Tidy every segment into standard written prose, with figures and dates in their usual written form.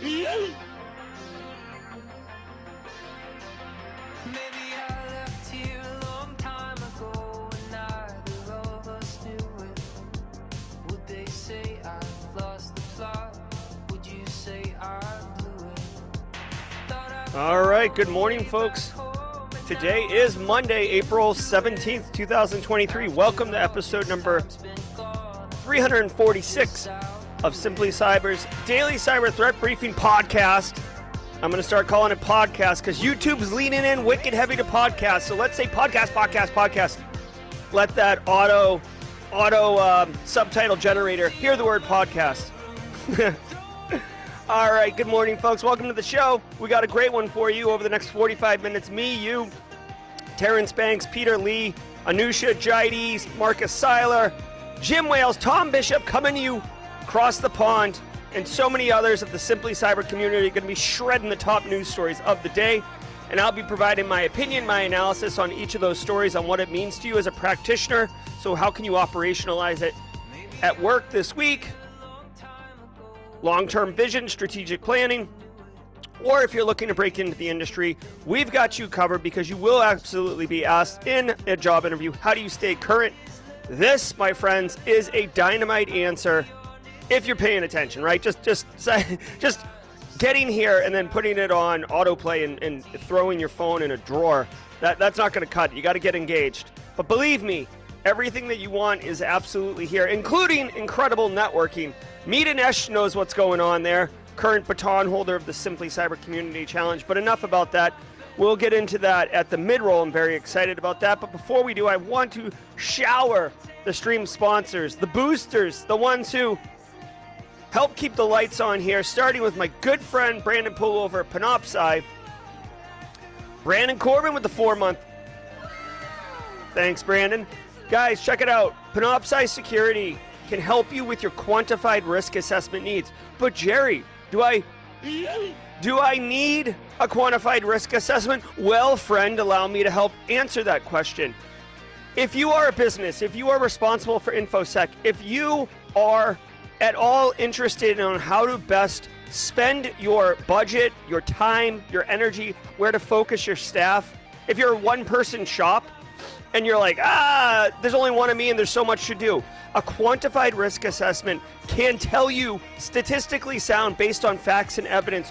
All right, good morning, folks. Today is Monday, April 17th, 2023. Welcome to episode number 346 of Simply Cyber's Daily Cyber Threat Briefing Podcast. I'm going to start calling it podcast because YouTube's leaning in wicked heavy to podcast. So let's say podcast. Let that auto subtitle generator hear the word podcast. All right, good morning, folks. Welcome to the show. We got a great one for you over the next 45 minutes. Me, you, Terrence Banks, Peter Lee, Anusha Jaides, Marcus Seiler, Jim Wales, Tom Bishop coming to you across the pond, and so many others of the Simply Cyber community are going to be shredding the top news stories of the day. And I'll be providing my opinion, my analysis on each of those stories on what it means to you as a practitioner. So how can you operationalize it at work this week? Long-term vision, strategic planning, or if you're looking to break into the industry, we've got you covered because you will absolutely be asked in a job interview, how do you stay current? This, my friends, is a dynamite answer if you're paying attention, right? Just getting here and then putting it on autoplay and throwing your phone in a drawer, that's not going to cut it. You got to get engaged. But believe me, everything that you want is absolutely here, including incredible networking. Meet Anesh knows what's going on there, current baton holder of the Simply Cyber Community Challenge. But enough about that. We'll get into that at the mid-roll. I'm very excited about that. But before we do, I want to shower the stream sponsors, the boosters, the ones who help keep the lights on here, starting with my good friend Brandon Pullover at Panoptcy. Brandon Corbin with the 4-month. Thanks, Brandon. Guys, check it out. Panoptcy Security can help you with your quantified risk assessment needs. But Jerry, do I need a quantified risk assessment? Well, friend, allow me to help answer that question. If you are a business, if you are responsible for InfoSec, if you are at all interested in how to best spend your budget, your time, your energy, where to focus your staff, if you're a one-person shop and you're like, there's only one of me and there's so much to do, a quantified risk assessment can tell you, statistically sound, based on facts and evidence,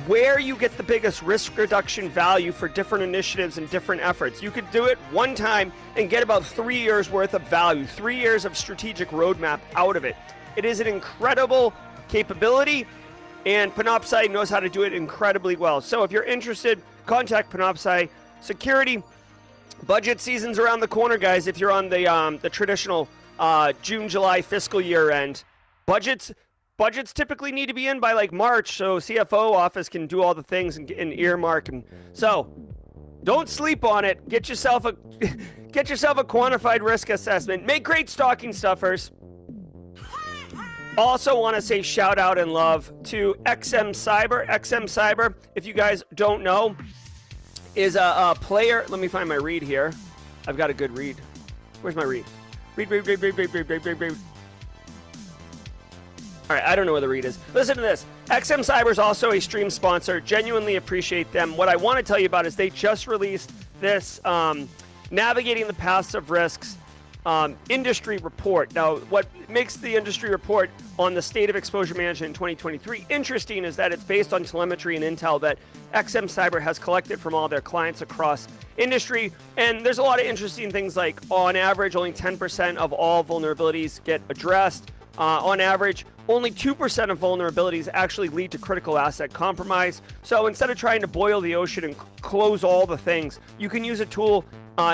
where you get the biggest risk reduction value for different initiatives and different efforts. You could do it one time and get about 3 years worth of value, 3 years of strategic roadmap out of it. It is an incredible capability, and Panoptcy knows how to do it incredibly well. So if you're interested, contact Panoptcy Security. Budget season's around the corner, guys. If you're on the traditional June, July fiscal year end, budgets typically need to be in by like March, so CFO office can do all the things and earmark. And so don't sleep on it. Get yourself a quantified risk assessment. Make great stocking stuffers. Also want to say shout out and love to XM Cyber. XM Cyber, if you guys don't know, is a player. Let me find my read here. I've got a good read. Where's my read? Read. All right, I don't know where the read is. Listen to this. XM Cyber is also a stream sponsor. Genuinely appreciate them. What I want to tell you about is they just released this Navigating the Paths of Risks industry report. Now, what makes the industry report on the state of exposure management in 2023 interesting is that it's based on telemetry and intel that XM Cyber has collected from all their clients across industry. And there's a lot of interesting things like, on average, only 10% of all vulnerabilities get addressed. On average, only 2% of vulnerabilities actually lead to critical asset compromise. So instead of trying to boil the ocean and close all the things, you can use a tool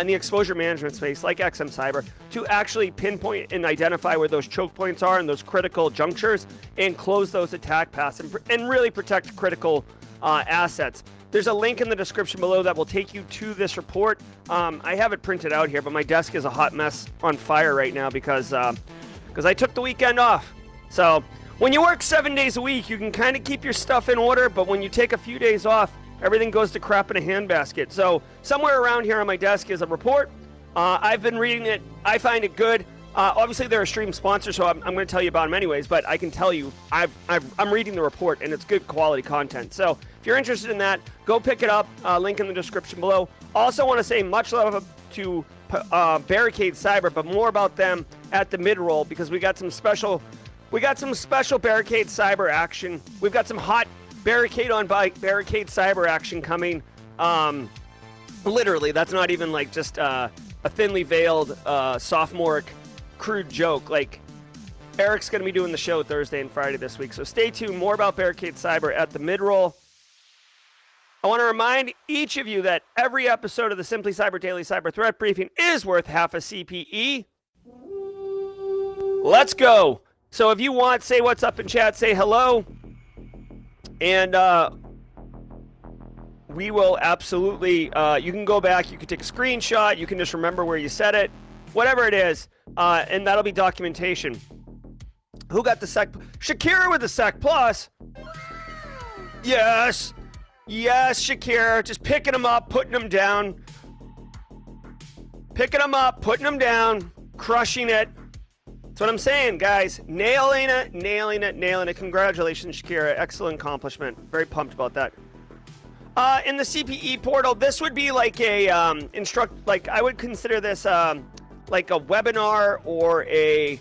in the exposure management space like XM Cyber to actually pinpoint and identify where those choke points are and those critical junctures and close those attack paths and really protect critical assets. There's a link in the description below that will take you to this report. I have it printed out here, but my desk is a hot mess on fire right now because I took the weekend off. So when you work 7 days a week, you can kind of keep your stuff in order, but when you take a few days off, everything goes to crap in a handbasket. So somewhere around here on my desk is a report. I've been reading it. I find it good. Obviously, they're a stream sponsor, so I'm going to tell you about them anyways. But I can tell you, I'm reading the report, and it's good quality content. So if you're interested in that, go pick it up. Link in the description below. Also, want to say much love to Barricade Cyber, but more about them at the mid-roll because we got some special Barricade Cyber action. We've got some hot Barricade Cyber action coming. Literally, that's not even like just a thinly veiled sophomoric crude joke. Like, Eric's going to be doing the show Thursday and Friday this week, so stay tuned. More about Barricade Cyber at the mid-roll. I want to remind each of you that every episode of the Simply Cyber Daily Cyber Threat Briefing is worth half a CPE. Let's go. So if you want, say what's up in chat, say hello, and we will absolutely, you can go back, you can take a screenshot, you can just remember where you said it, whatever it is, and that'll be documentation. Who got the SEC? Shakira with the SEC Plus. Yes. Yes, Shakira. Just picking them up, putting them down. Picking them up, putting them down, crushing it. That's what I'm saying, guys. Nailing it, nailing it, nailing it. Congratulations, Shakira. Excellent accomplishment. Very pumped about that. In the CPE portal, this would be like a I would consider this like a webinar or a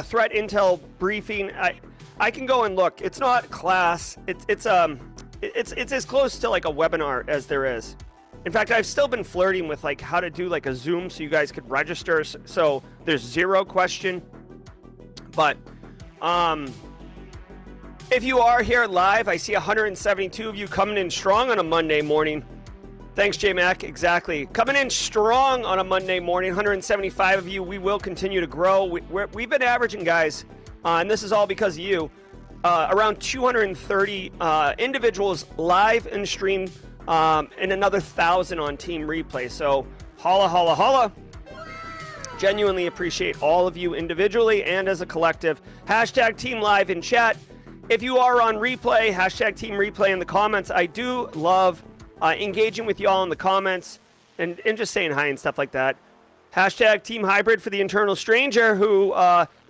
threat intel briefing. I can go and look. It's not class. It's as close to like a webinar as there is. In fact, I've still been flirting with like how to do like a Zoom so you guys could register. So there's 0 question. But if you are here live, I see 172 of you coming in strong on a Monday morning. Thanks, J-Mac. Exactly. Coming in strong on a Monday morning, 175 of you. We will continue to grow. We've been averaging, guys, and this is all because of you, around 230 individuals live and stream, and another 1,000 on Team Replay. So holla, holla, holla. Genuinely appreciate all of you individually and as a collective. Hashtag Team Live in chat. If you are on replay, hashtag Team Replay in the comments. I do love engaging with y'all in the comments and just saying hi and stuff like that. Hashtag Team Hybrid for the internal stranger who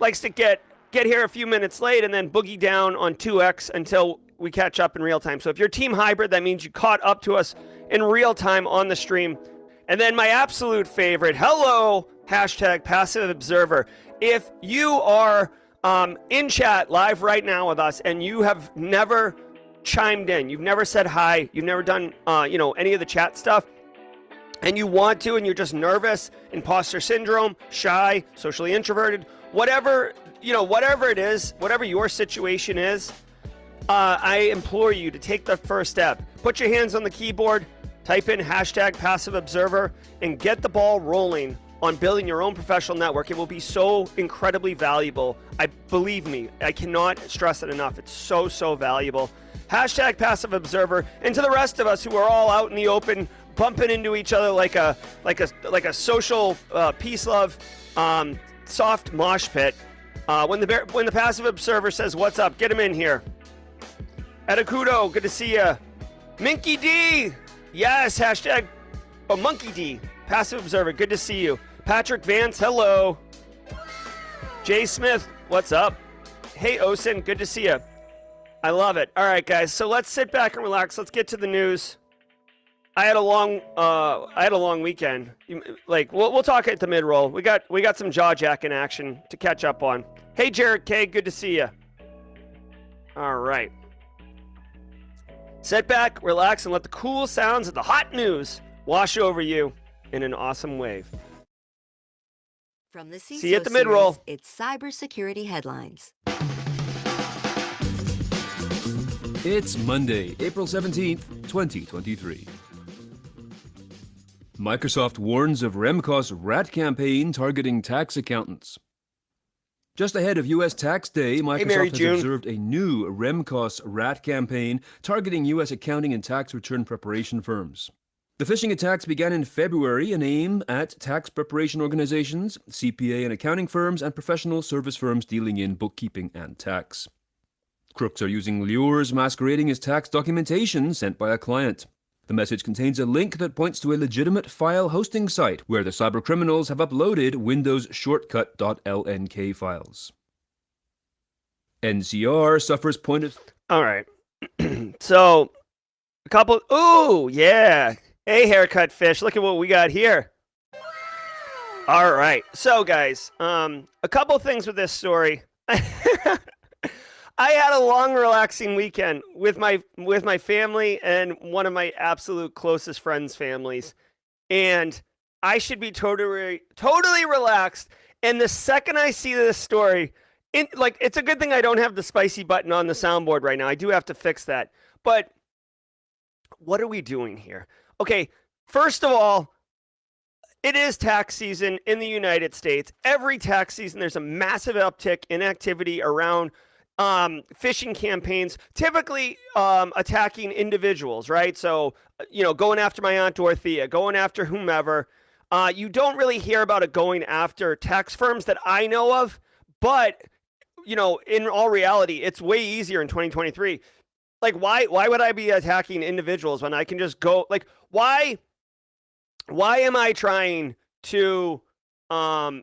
likes to get here a few minutes late and then boogie down on 2x until we catch up in real time. So if you're Team Hybrid, that means you caught up to us in real time on the stream. And then my absolute favorite, hello, hashtag Passive Observer. If you are in chat live right now with us and you have never chimed in, you've never said hi, you've never done any of the chat stuff, and you want to and you're just nervous, imposter syndrome, shy, socially introverted, whatever it is, whatever your situation is, I implore you to take the first step. Put your hands on the keyboard, type in hashtag Passive Observer, and get the ball rolling on building your own professional network. It will be so incredibly valuable. Believe me, I cannot stress it enough. It's so, so valuable. Hashtag Passive Observer. And to the rest of us who are all out in the open, bumping into each other like a social peace love soft mosh pit. When the Passive Observer says what's up, get him in here. Etakudo, good to see you. Minky D, yes, hashtag Monkey D, Passive Observer, good to see you. Patrick Vance, hello. Jay Smith, what's up? Hey, Osen, good to see you. I love it. All right, guys, so let's sit back and relax. Let's get to the news. I had a long weekend. We'll talk at the mid-roll. We got some jaw jacking action to catch up on. Hey, Jared K, good to see you. All right. Sit back, relax, and let the cool sounds of the hot news wash over you in an awesome wave. From the CISO See you at the mid-roll. Series, it's cybersecurity headlines. It's Monday, April 17th, 2023. Microsoft warns of Remco's rat campaign targeting tax accountants. Just ahead of U.S. Tax Day, Microsoft has observed a new Remco's rat campaign targeting U.S. accounting and tax return preparation firms. The phishing attacks began in February and aim at tax preparation organizations, CPA and accounting firms, and professional service firms dealing in bookkeeping and tax. Crooks are using lures masquerading as tax documentation sent by a client. The message contains a link that points to a legitimate file hosting site where the cybercriminals have uploaded Windows shortcut.lnk files. NCR suffers point of... All right. So, a couple... Ooh, yeah. Hey, haircut fish. Look at what we got here. All right. So, guys, a couple things with this story. I had a long, relaxing weekend with my family and one of my absolute closest friends' families, and I should be totally relaxed. And the second I see this story, it's a good thing I don't have the spicy button on the soundboard right now. I do have to fix that. But what are we doing here? Okay, first of all, it is tax season in the United States. Every tax season, there's a massive uptick in activity around phishing campaigns, typically attacking individuals, right? So, going after my Aunt Dorothea, going after whomever. You don't really hear about it going after tax firms that I know of, but, in all reality, it's way easier in 2023. Like, why would I be attacking individuals when I can just go, like, why am I trying to, I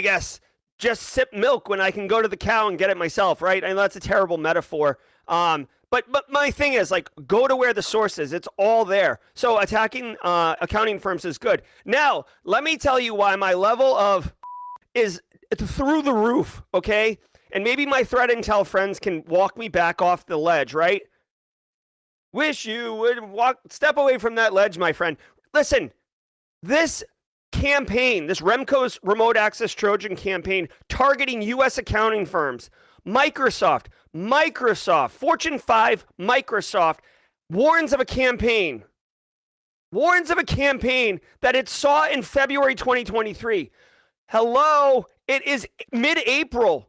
guess, just sip milk when I can go to the cow and get it myself, right? And that's a terrible metaphor. But my thing is, like, go to where the source is. It's all there. So attacking accounting firms is good. Now, let me tell you why my level of is through the roof, okay? And maybe my threat intel friends can walk me back off the ledge, right? Wish you would step away from that ledge, my friend. Listen, this campaign, this Remco's remote access Trojan campaign targeting U.S. accounting firms, Microsoft, Fortune 5, Microsoft, warns of a campaign that it saw in February 2023. Hello, it is mid-April.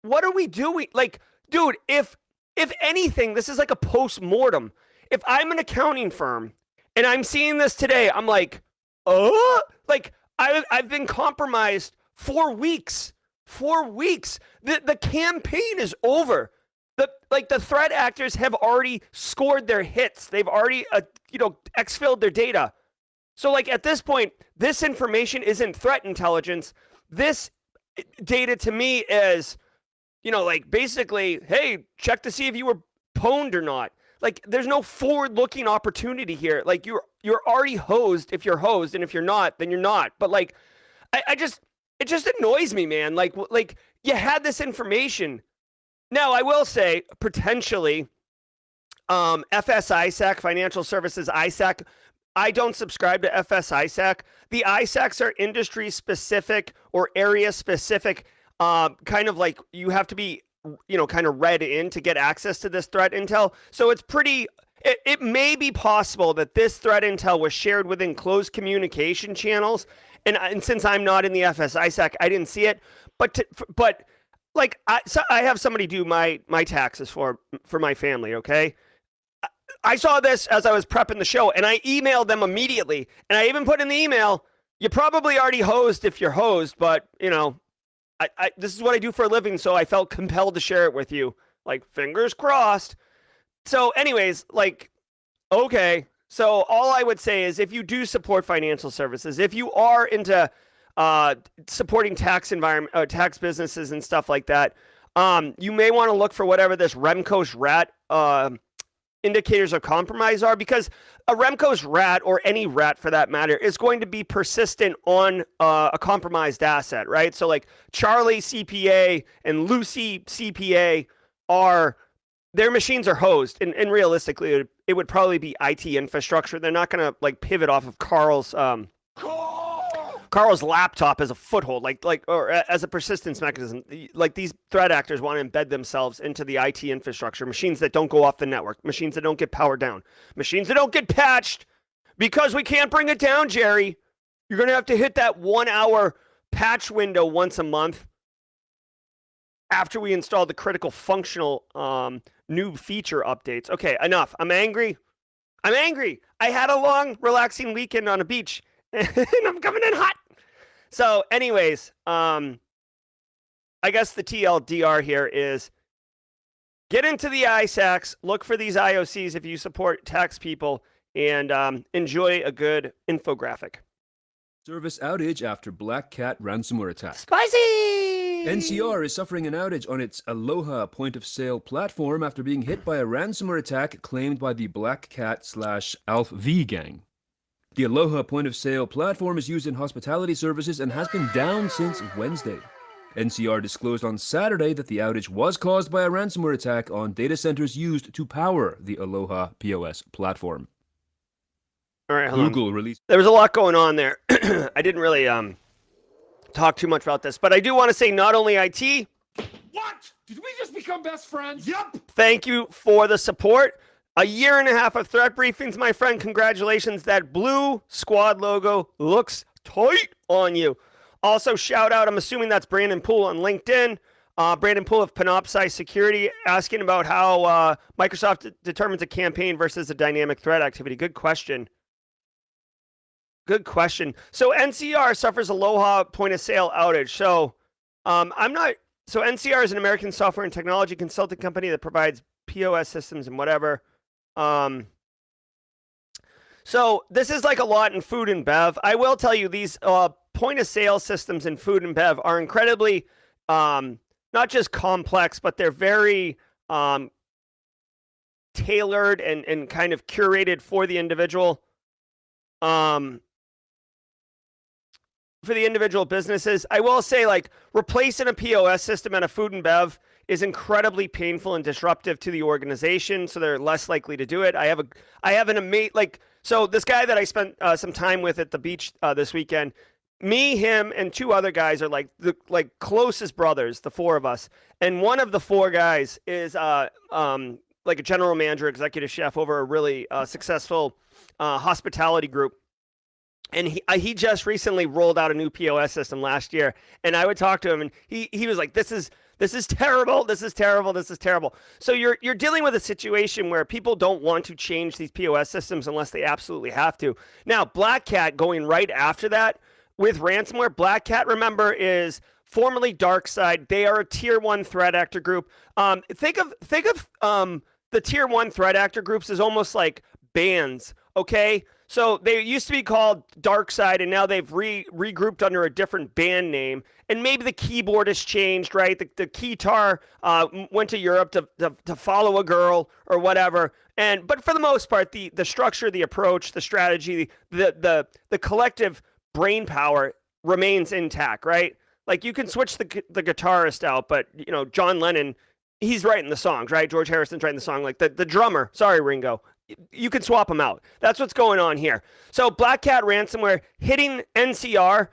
What are we doing? Like, dude, if anything, this is like a post-mortem. If I'm an accounting firm and I'm seeing this today, I'm like, like I've been compromised 4 weeks. 4 weeks. The campaign is over. The threat actors have already scored their hits. They've already exfilled their data. So like at this point, this information isn't threat intelligence. This data to me is, basically, hey, check to see if you were pwned or not. Like, there's no forward-looking opportunity here. Like, you're already hosed if you're hosed, and if you're not, then you're not. But like, it just annoys me, man. Like you had this information. Now, I will say, potentially, FS ISAC, Financial Services ISAC, I don't subscribe to FS ISAC. The ISACs are industry-specific or area-specific, kind of like you have to be, kind of read in to get access to this threat intel. So it's it may be possible that this threat intel was shared within closed communication channels. And since I'm not in the FS ISAC, I didn't see it. But I have somebody do my taxes for my family, okay? I saw this as I was prepping the show, and I emailed them immediately. And I even put in the email, you probably already hosed if you're hosed, but, this is what I do for a living, so I felt compelled to share it with you. Like, fingers crossed. So anyways, okay. So all I would say is if you do support financial services, if you are into supporting tax businesses and stuff like that, you may want to look for whatever this Remco's rat indicators of compromise are, because a Remco's rat, or any rat for that matter, is going to be persistent on a compromised asset, right? So like Charlie CPA and Lucy CPA their machines are hosed, and realistically, it would probably be IT infrastructure. They're not going to pivot off of Carl's laptop as a foothold, or as a persistence mechanism. Like, these threat actors want to embed themselves into the IT infrastructure, machines that don't go off the network, machines that don't get powered down, machines that don't get patched, because we can't bring it down, Jerry. You're going to have to hit that 1 hour patch window once a month after we install the critical functional new feature updates. Okay, enough. I'm angry. I had a long, relaxing weekend on a beach, and I'm coming in hot. So anyways, I guess the TLDR here is get into the ISACs, look for these IOCs if you support tax people, and enjoy a good infographic. Service outage after Black Cat ransomware attack. Spicy! NCR is suffering an outage on its Aloha point-of-sale platform after being hit by a ransomware attack claimed by the Black Cat/Alf V gang. The Aloha point-of-sale platform is used in hospitality services and has been down since Wednesday. NCR disclosed on Saturday that the outage was caused by a ransomware attack on data centers used to power the Aloha POS platform. All right, Google released. There was a lot going on there. I didn't really talk too much about this, but I do want to say not only IT. What? Did we just become best friends? Yep. Thank you for the support. A year and a half of threat briefings, my friend. Congratulations. That blue squad logo looks tight on you. Also, shout out, I'm assuming that's Brandon Poole on LinkedIn. Brandon Poole of Panoptcy Security asking about how Microsoft determines a campaign versus a dynamic threat activity. Good question. Good question. So NCR suffers Aloha point of sale outage. So So NCR is an American software and technology consulting company that provides POS systems and whatever. So this is like a lot in food and bev. I will tell you these point of sale systems in food and bev are incredibly not just complex, but they're very tailored and kind of curated for the individual. For the individual businesses. I will say, like, replacing a POS system and a food and bev is incredibly painful and disruptive to the organization, so they're less likely to do it. I have an amazing, like, so this guy that I spent some time with at the beach this weekend, me, him, and two other guys are like the closest brothers, the four of us. And one of the four guys is like a general manager, executive chef over a really successful hospitality group. And he just recently rolled out a new POS system last year. And I would talk to him, and he was like, "This is terrible. This is terrible. This is terrible." So you're dealing with a situation where people don't want to change these POS systems unless they absolutely have to. Now, Black Cat going right after that with ransomware. Black Cat, remember, is formerly DarkSide. They are a tier 1 threat actor group. Think of the tier 1 threat actor groups as almost like bands. Okay. So they used to be called DarkSide, and now they've regrouped under a different band name. And maybe the keyboard has changed, right? The keytar went to Europe to follow a girl or whatever. But for the most part, the structure, the approach, the strategy, the collective brain power remains intact, right? Like, you can switch the guitarist out, but John Lennon, he's writing the songs, right? George Harrison's writing the song. Like the drummer, sorry, Ringo. You can swap them out. That's what's going on here. So Black Cat ransomware hitting NCR.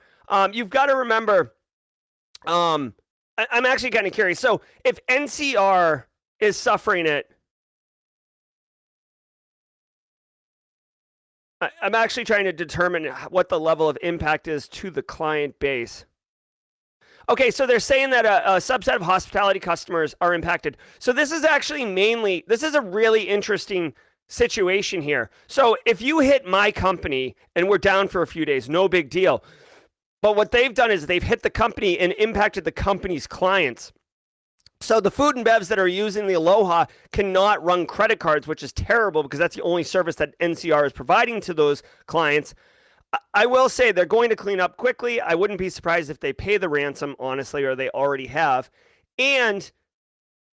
You've got to remember, I'm actually kind of curious. So if NCR is suffering it, I'm actually trying to determine what the level of impact is to the client base. Okay, so they're saying that a subset of hospitality customers are impacted. So this is actually this is a really interesting situation here. So if you hit my company and we're down for a few days, no big deal. But what they've done is they've hit the company and impacted the company's clients. So the food and bevs that are using the Aloha cannot run credit cards, which is terrible because that's the only service that NCR is providing to those clients. I will say they're going to clean up quickly. I wouldn't be surprised if they pay the ransom, honestly, or they already have. And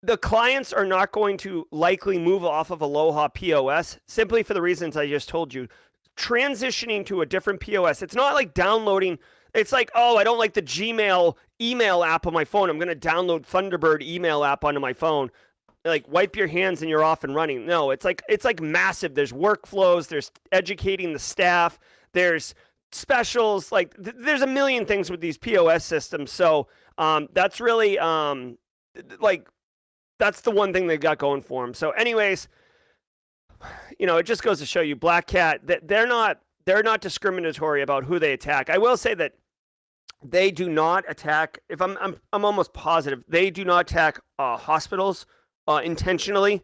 the clients are not going to likely move off of Aloha POS simply for the reasons I just told you. Transitioning to a different POS, it's not like downloading. It's like, oh, I don't like the Gmail email app on my phone. I'm going to download Thunderbird email app onto my phone. Like, wipe your hands and you're off and running. No, it's like massive. There's workflows. There's educating the staff. There's specials. Like, there's a million things with these POS systems. So that's really that's the one thing they've got going for them. So anyways, it just goes to show you, Black Cat, that they're not discriminatory about who they attack. I will say that they do not attack, if I'm almost positive, they do not attack hospitals intentionally.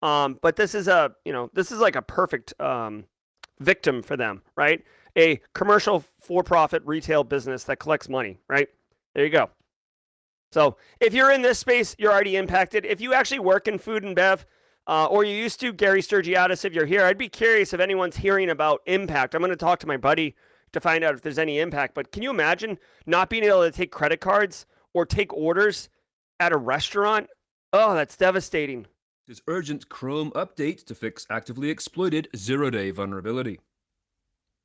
But this is like a perfect victim for them, right? A commercial for-profit retail business that collects money, right? There you go. So if you're in this space, you're already impacted. If you actually work in food and bev, or you used to, Gary Sturgiadis, if you're here, I'd be curious if anyone's hearing about impact. I'm going to talk to my buddy to find out if there's any impact. But can you imagine not being able to take credit cards or take orders at a restaurant? Oh, that's devastating. This urgent Chrome update to fix actively exploited zero-day vulnerability.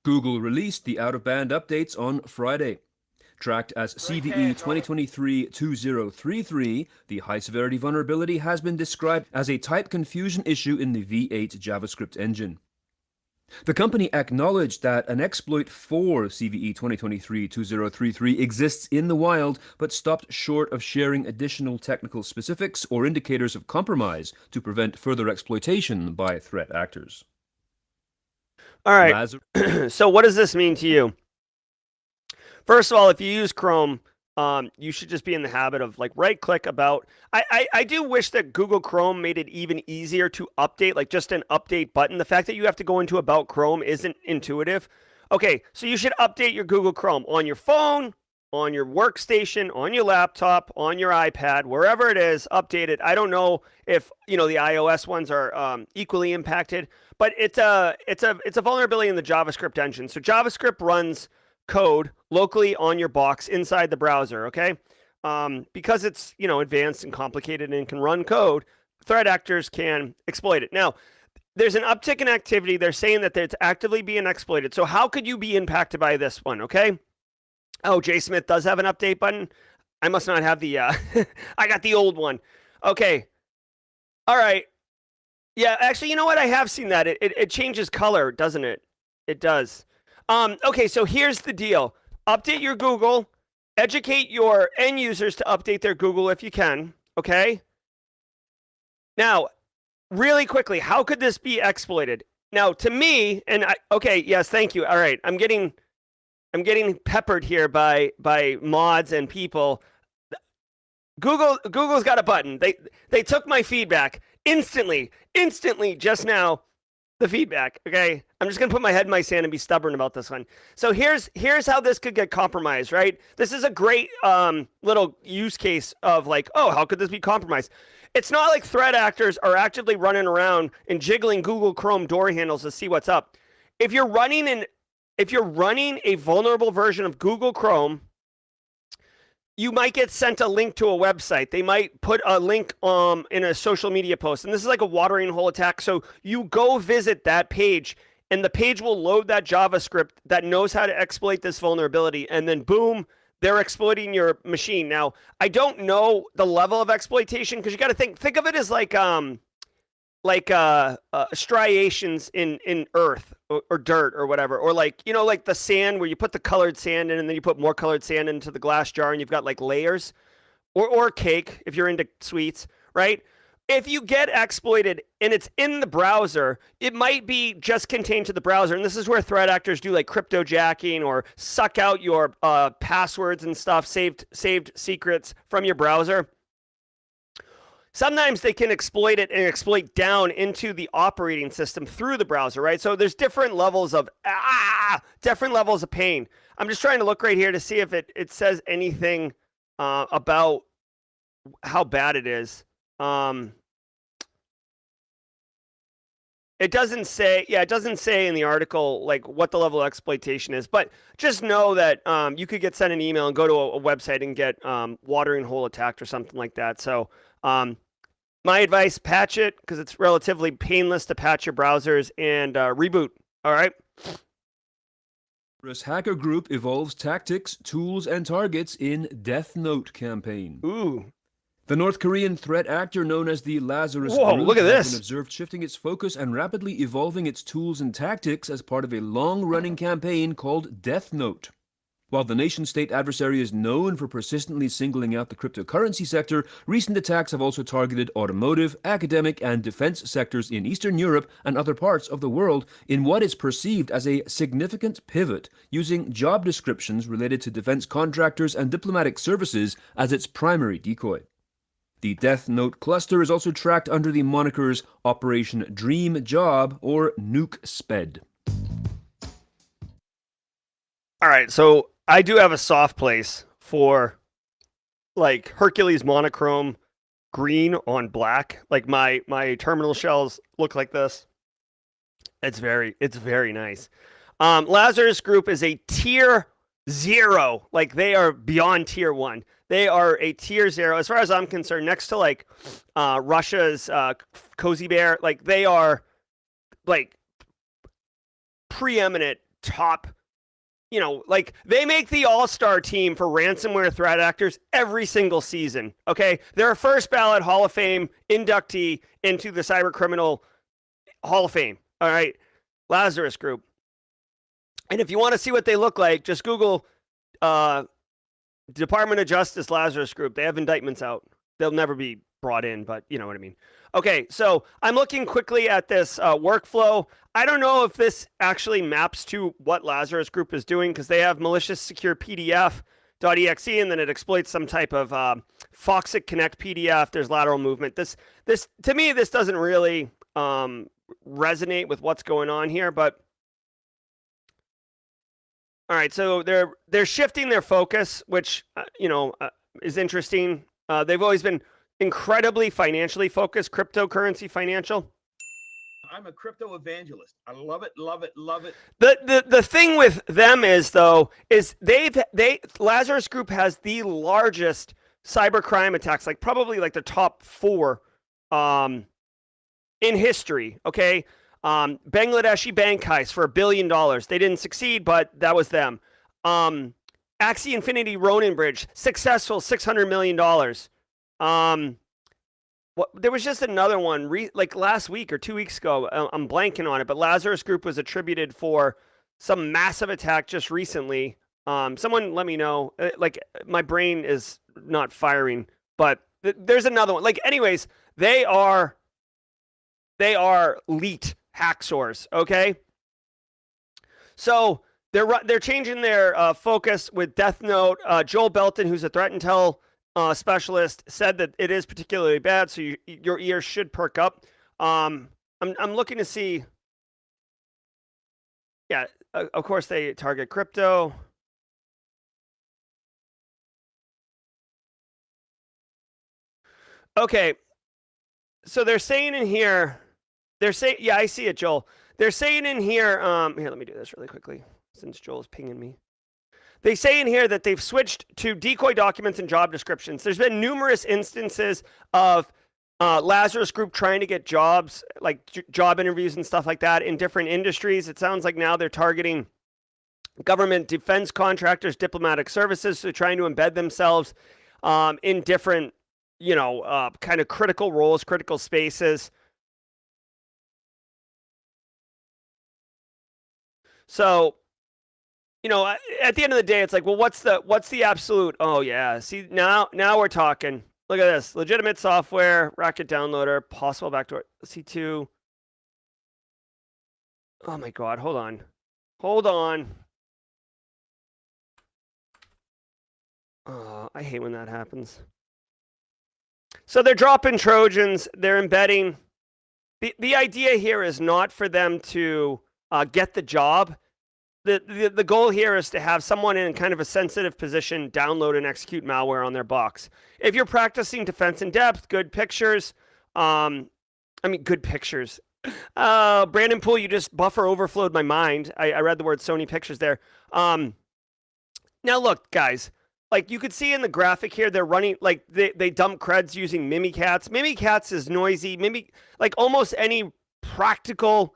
Google released the out-of-band updates on Friday. Tracked as CVE 2023-2033, the high-severity vulnerability has been described as a type confusion issue in the V8 JavaScript engine. The company acknowledged that an exploit for CVE 2023-2033 exists in the wild, but stopped short of sharing additional technical specifics or indicators of compromise to prevent further exploitation by threat actors. All right. So what does this mean to you? First of all, if you use Chrome, you should just be in the habit of like right-click about. I do wish that Google Chrome made it even easier to update, like just an update button. The fact that you have to go into About Chrome isn't intuitive. Okay, so you should update your Google Chrome on your phone, on your workstation, on your laptop, on your iPad, wherever it is, update it. I don't know if the iOS ones are equally impacted, but it's a vulnerability in the JavaScript engine. So JavaScript runs code locally on your box inside the browser, okay? Because it's, advanced and complicated and can run code, threat actors can exploit it. Now, there's an uptick in activity. They're saying that it's actively being exploited. So how could you be impacted by this one, okay? Oh, Jay Smith does have an update button. I must not have the, I got the old one. Okay. All right. Yeah, actually, you know what? I have seen that. It changes color, doesn't it? It does. Okay, so here's the deal. Update your Google. Educate your end users to update their Google if you can, okay? Now, really quickly, how could this be exploited? Now, to me, okay, yes, thank you. All right, I'm getting peppered here by mods and people. Google's got a button. They took my feedback instantly just now. The feedback, okay? I'm just going to put my head in my sand and be stubborn about this one. So here's how this could get compromised, right? This is a great little use case of like, oh, how could this be compromised? It's not like threat actors are actively running around and jiggling Google Chrome door handles to see what's up. If you're running a vulnerable version of Google Chrome, you might get sent a link to a website. They might put a link in a social media post. And this is like a watering hole attack. So you go visit that page, and the page will load that JavaScript that knows how to exploit this vulnerability. And then boom, they're exploiting your machine. Now, I don't know the level of exploitation because you got to think of it as like striations in earth or dirt or whatever, or like the sand where you put the colored sand in and then you put more colored sand into the glass jar and you've got like layers, or cake if you're into sweets, right? If you get exploited and it's in the browser, it might be just contained to the browser, and this is where threat actors do like cryptojacking or suck out your passwords and stuff, saved secrets from your browser. Sometimes they can exploit it and exploit down into the operating system through the browser, right? So there's different levels of pain. I'm just trying to look right here to see if it says anything about how bad it is. It doesn't say in the article like what the level of exploitation is, but just know that you could get sent an email and go to a website and get watering hole attacked or something like that. So my advice, patch it because it's relatively painless to patch your browsers and reboot. All right. Hacker group evolves tactics, tools, and targets in Death Note campaign. Ooh. The North Korean threat actor known as the Lazarus Whoa, Group look at has this. been observed shifting its focus and rapidly evolving its tools and tactics as part of a long-running campaign called Death Note. While the nation-state adversary is known for persistently singling out the cryptocurrency sector, recent attacks have also targeted automotive, academic, and defense sectors in Eastern Europe and other parts of the world in what is perceived as a significant pivot, using job descriptions related to defense contractors and diplomatic services as its primary decoy. The Death Note cluster is also tracked under the monikers Operation Dream Job or Nuke Sped. All right, so I do have a soft place for like Hercules monochrome green on black. Like my terminal shells look like this. It's very nice. Lazarus Group is a tier 0. Like they are beyond tier 1. They are a tier 0 as far as I'm concerned. Next to like Russia's Cozy Bear, like they are like preeminent top. You know, like they make the all-star team for ransomware threat actors every single season. Okay, they're a first ballot Hall of Fame inductee into the Cyber Criminal Hall of Fame. All right, Lazarus Group. And if you want to see what they look like, just Google Department of Justice Lazarus Group. They have indictments out. They'll never be brought in, but you know what I mean. Okay, so I'm looking quickly at this workflow. I don't know if this actually maps to what Lazarus Group is doing because they have malicious secure PDF.exe and then it exploits some type of Foxic Connect PDF. There's lateral movement. This to me, this doesn't really resonate with what's going on here, but all right, so they're shifting their focus, which is interesting. They've always been incredibly financially focused, cryptocurrency financial. I'm a crypto evangelist. I love it, love it, love it. The thing with them is Lazarus Group has the largest cybercrime attacks, like probably like the top 4 in history. Okay. Bangladeshi bank heist for $1 billion. They didn't succeed, but that was them. Axie Infinity Ronin Bridge, successful, $600 million. There was just another one like last week or 2 weeks ago. I'm blanking on it, but Lazarus Group was attributed for some massive attack just recently. Someone let me know. Like my brain is not firing, but there's another one. Like anyways, they are elite hacksaws. Okay, so they're changing their focus with Death Note. Joel Belton, who's a threat intel specialist, said that it is particularly bad, so your ears should perk up. I'm looking to see. Yeah, of course they target crypto. Okay, so they're saying in here. They're saying, yeah, I see it, Joel. They're saying in here, here, let me do this really quickly since Joel's pinging me. They say in here that they've switched to decoy documents and job descriptions. There's been numerous instances of Lazarus Group trying to get jobs, like job interviews and stuff like that in different industries. It sounds like now they're targeting government defense contractors, diplomatic services, so trying to embed themselves in different, kind of critical roles, critical spaces. So, at the end of the day, it's like, well, what's the absolute? Oh yeah, see now we're talking. Look at this: legitimate software, Racket downloader, possible backdoor C2. Oh my God, hold on. Oh, I hate when that happens. So they're dropping Trojans. They're embedding. The idea here is not for them to get the job. The goal here is to have someone in kind of a sensitive position download and execute malware on their box. If you're practicing defense in depth, good pictures. Good pictures. Brandon Poole, you just buffer overflowed my mind. I read the word Sony Pictures there. Now look, guys, like you could see in the graphic here, they're running, like they dump creds using Mimikatz. Mimikatz is noisy. Like almost any practical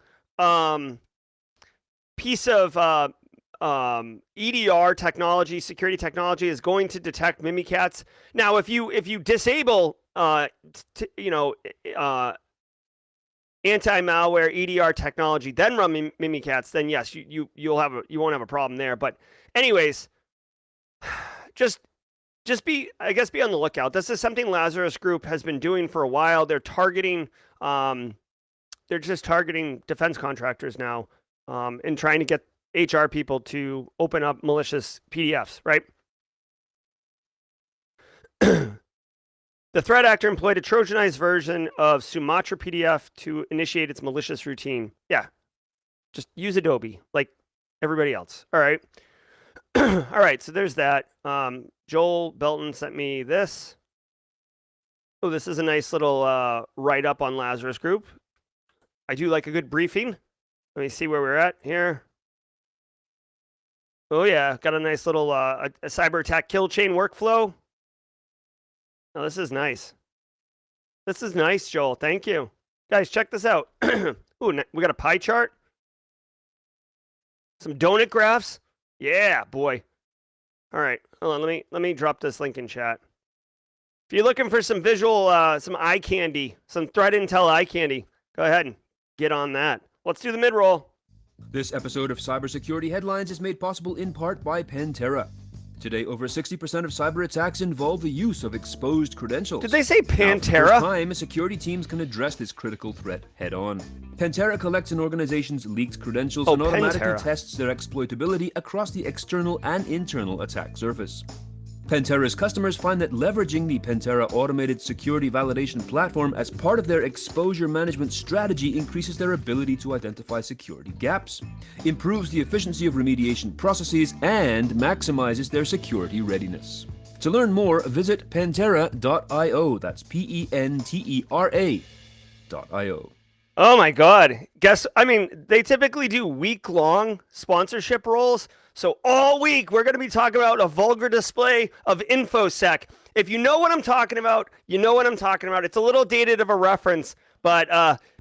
piece of EDR technology, security technology is going to detect Mimikatz. Now, if you disable, anti-malware EDR technology, then run Mimikatz, then yes, you won't have a problem there. But anyways, just be on the lookout. This is something Lazarus Group has been doing for a while. They're targeting, they're just targeting defense contractors now. And trying to get HR people to open up malicious PDFs, right? The threat actor employed a Trojanized version of Sumatra PDF to initiate its malicious routine. Yeah, just use Adobe like everybody else. All right. All right, so there's that. Joel Belton sent me this. Oh, this is a nice little write-up on Lazarus Group. I do like a good briefing. Let me see where we're at here. Oh, yeah. Got a nice little a cyber attack kill chain workflow. Oh, this is nice. This is nice, Joel. Thank you. Guys, check this out. Ooh, we got a pie chart. Some donut graphs. Yeah, boy. All right. Hold on. Let me drop this link in chat. If you're looking for some visual, some eye candy, some threat intel eye candy, go ahead and get on that. Let's do the mid-roll. This episode of Cybersecurity Headlines is made possible in part by Pantera. Today, over 60% of cyber attacks involve the use of exposed credentials. Did they say Now, for the Pantera? first time, security teams can address this critical threat head-on. Pantera collects an organization's leaked credentials and automatically Pantera tests their exploitability across the external and internal attack surface. Pantera's customers find that leveraging the Pantera automated security validation platform as part of their exposure management strategy increases their ability to identify security gaps, improves the efficiency of remediation processes, and maximizes their security readiness. To learn more, visit Pantera.io. That's Pentera.io. Oh my God. They typically do week-long sponsorship roles. So all week, we're going to be talking about a vulgar display of InfoSec. If you know what I'm talking about, you know what I'm talking about. It's a little dated of a reference, but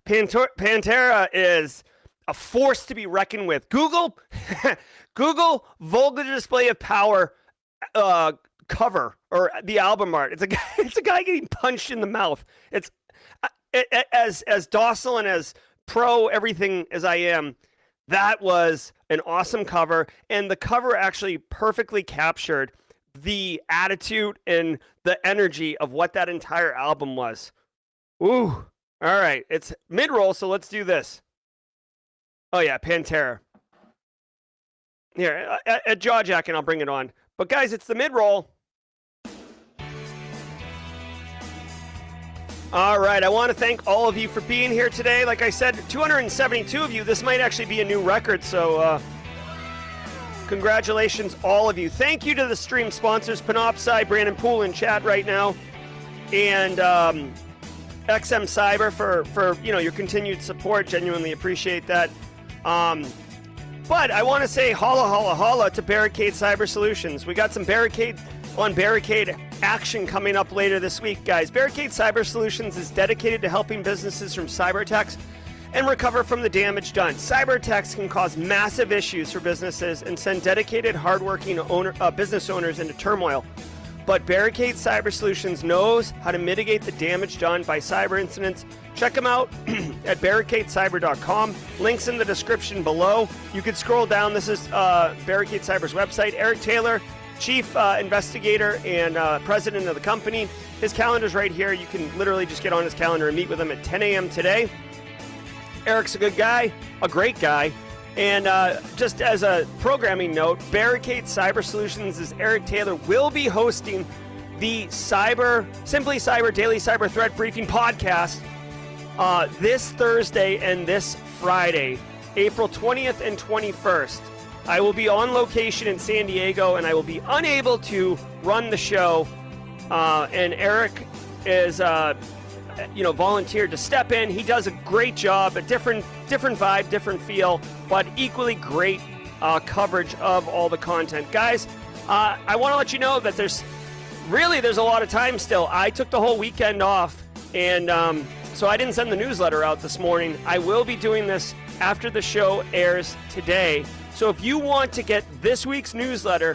Pantera is a force to be reckoned with. Google vulgar display of power cover, or the album art. It's a guy getting punched in the mouth. It's as docile and as pro everything as I am. That was an awesome cover, and the cover actually perfectly captured the attitude and the energy of what that entire album was. Ooh. All right. It's mid-roll, so let's do this. Oh, yeah, Pantera. Here, at Jaw Jacking, I'll bring it on. But, guys, it's the mid-roll. All right, I want to thank all of you for being here today. Like I said, 272 of you. This might actually be a new record, so congratulations, all of you. Thank you to the stream sponsors, Panoptcy, Brandon Poole in chat right now, and XM Cyber for your continued support. Genuinely appreciate that. But I want to say holla, holla, holla to Barricade Cyber Solutions. We got some Barricade action coming up later this week, guys. Barricade Cyber Solutions is dedicated to helping businesses from cyber attacks and recover from the damage done. Cyber attacks can cause massive issues for businesses and send dedicated, hardworking business owners into turmoil. But Barricade Cyber Solutions knows how to mitigate the damage done by cyber incidents. Check them out at barricadecyber.com. Links in the description below. You can scroll down. This is Barricade Cyber's website. Eric Taylor, Chief Investigator and President of the company. His calendar's right here. You can literally just get on his calendar and meet with him at 10 a.m. today. Eric's a good guy, a great guy. And just as a programming note, Barricade Cyber Solutions' Eric Taylor will be hosting the Simply Cyber Daily Cyber Threat Briefing podcast this Thursday and this Friday, April 20th and 21st. I will be on location in San Diego, and I will be unable to run the show. And Eric is, volunteered to step in. He does a great job, a different vibe, different feel, but equally great coverage of all the content. Guys, I want to let you know that there's a lot of time still. I took the whole weekend off, and so I didn't send the newsletter out this morning. I will be doing this after the show airs today. So if you want to get this week's newsletter,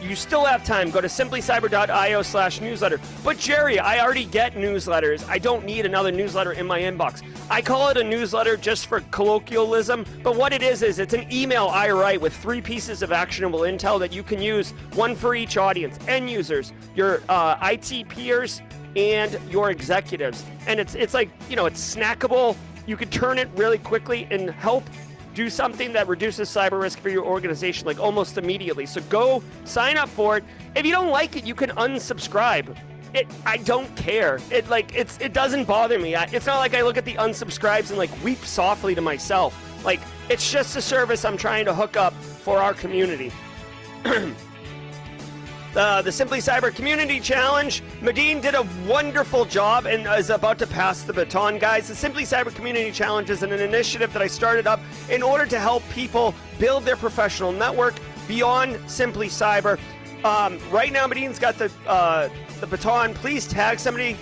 you still have time. Go to simplycyber.io/newsletter. But Jerry, I already get newsletters. I don't need another newsletter in my inbox. I call it a newsletter just for colloquialism, but what it is it's an email I write with 3 pieces of actionable intel that you can use, one for each audience: end users, your IT peers, and your executives. And it's like, it's snackable. You could turn it really quickly and help do something that reduces cyber risk for your organization, like almost immediately. So go sign up for it. If you don't like it, you can unsubscribe. I don't care. It doesn't bother me. It's not like I look at the unsubscribes and weep softly to myself. It's just a service I'm trying to hook up for our community. the Simply Cyber Community Challenge. Medine did a wonderful job and is about to pass the baton, guys. The Simply Cyber Community Challenge is an initiative that I started up in order to help people build their professional network beyond Simply Cyber. Right now, Medine's got the baton. Please tag somebody,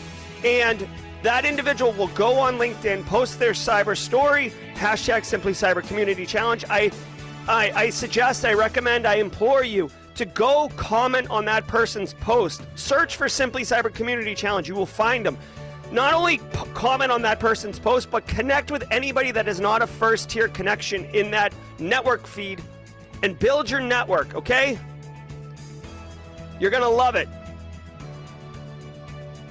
and that individual will go on LinkedIn, post their cyber story, hashtag Simply Cyber Community Challenge. I suggest, I recommend, I implore you to go comment on that person's post. Search for Simply Cyber Community Challenge. You will find them. Not only comment on that person's post, but connect with anybody that is not a first-tier connection in that network feed and build your network, okay? You're going to love it.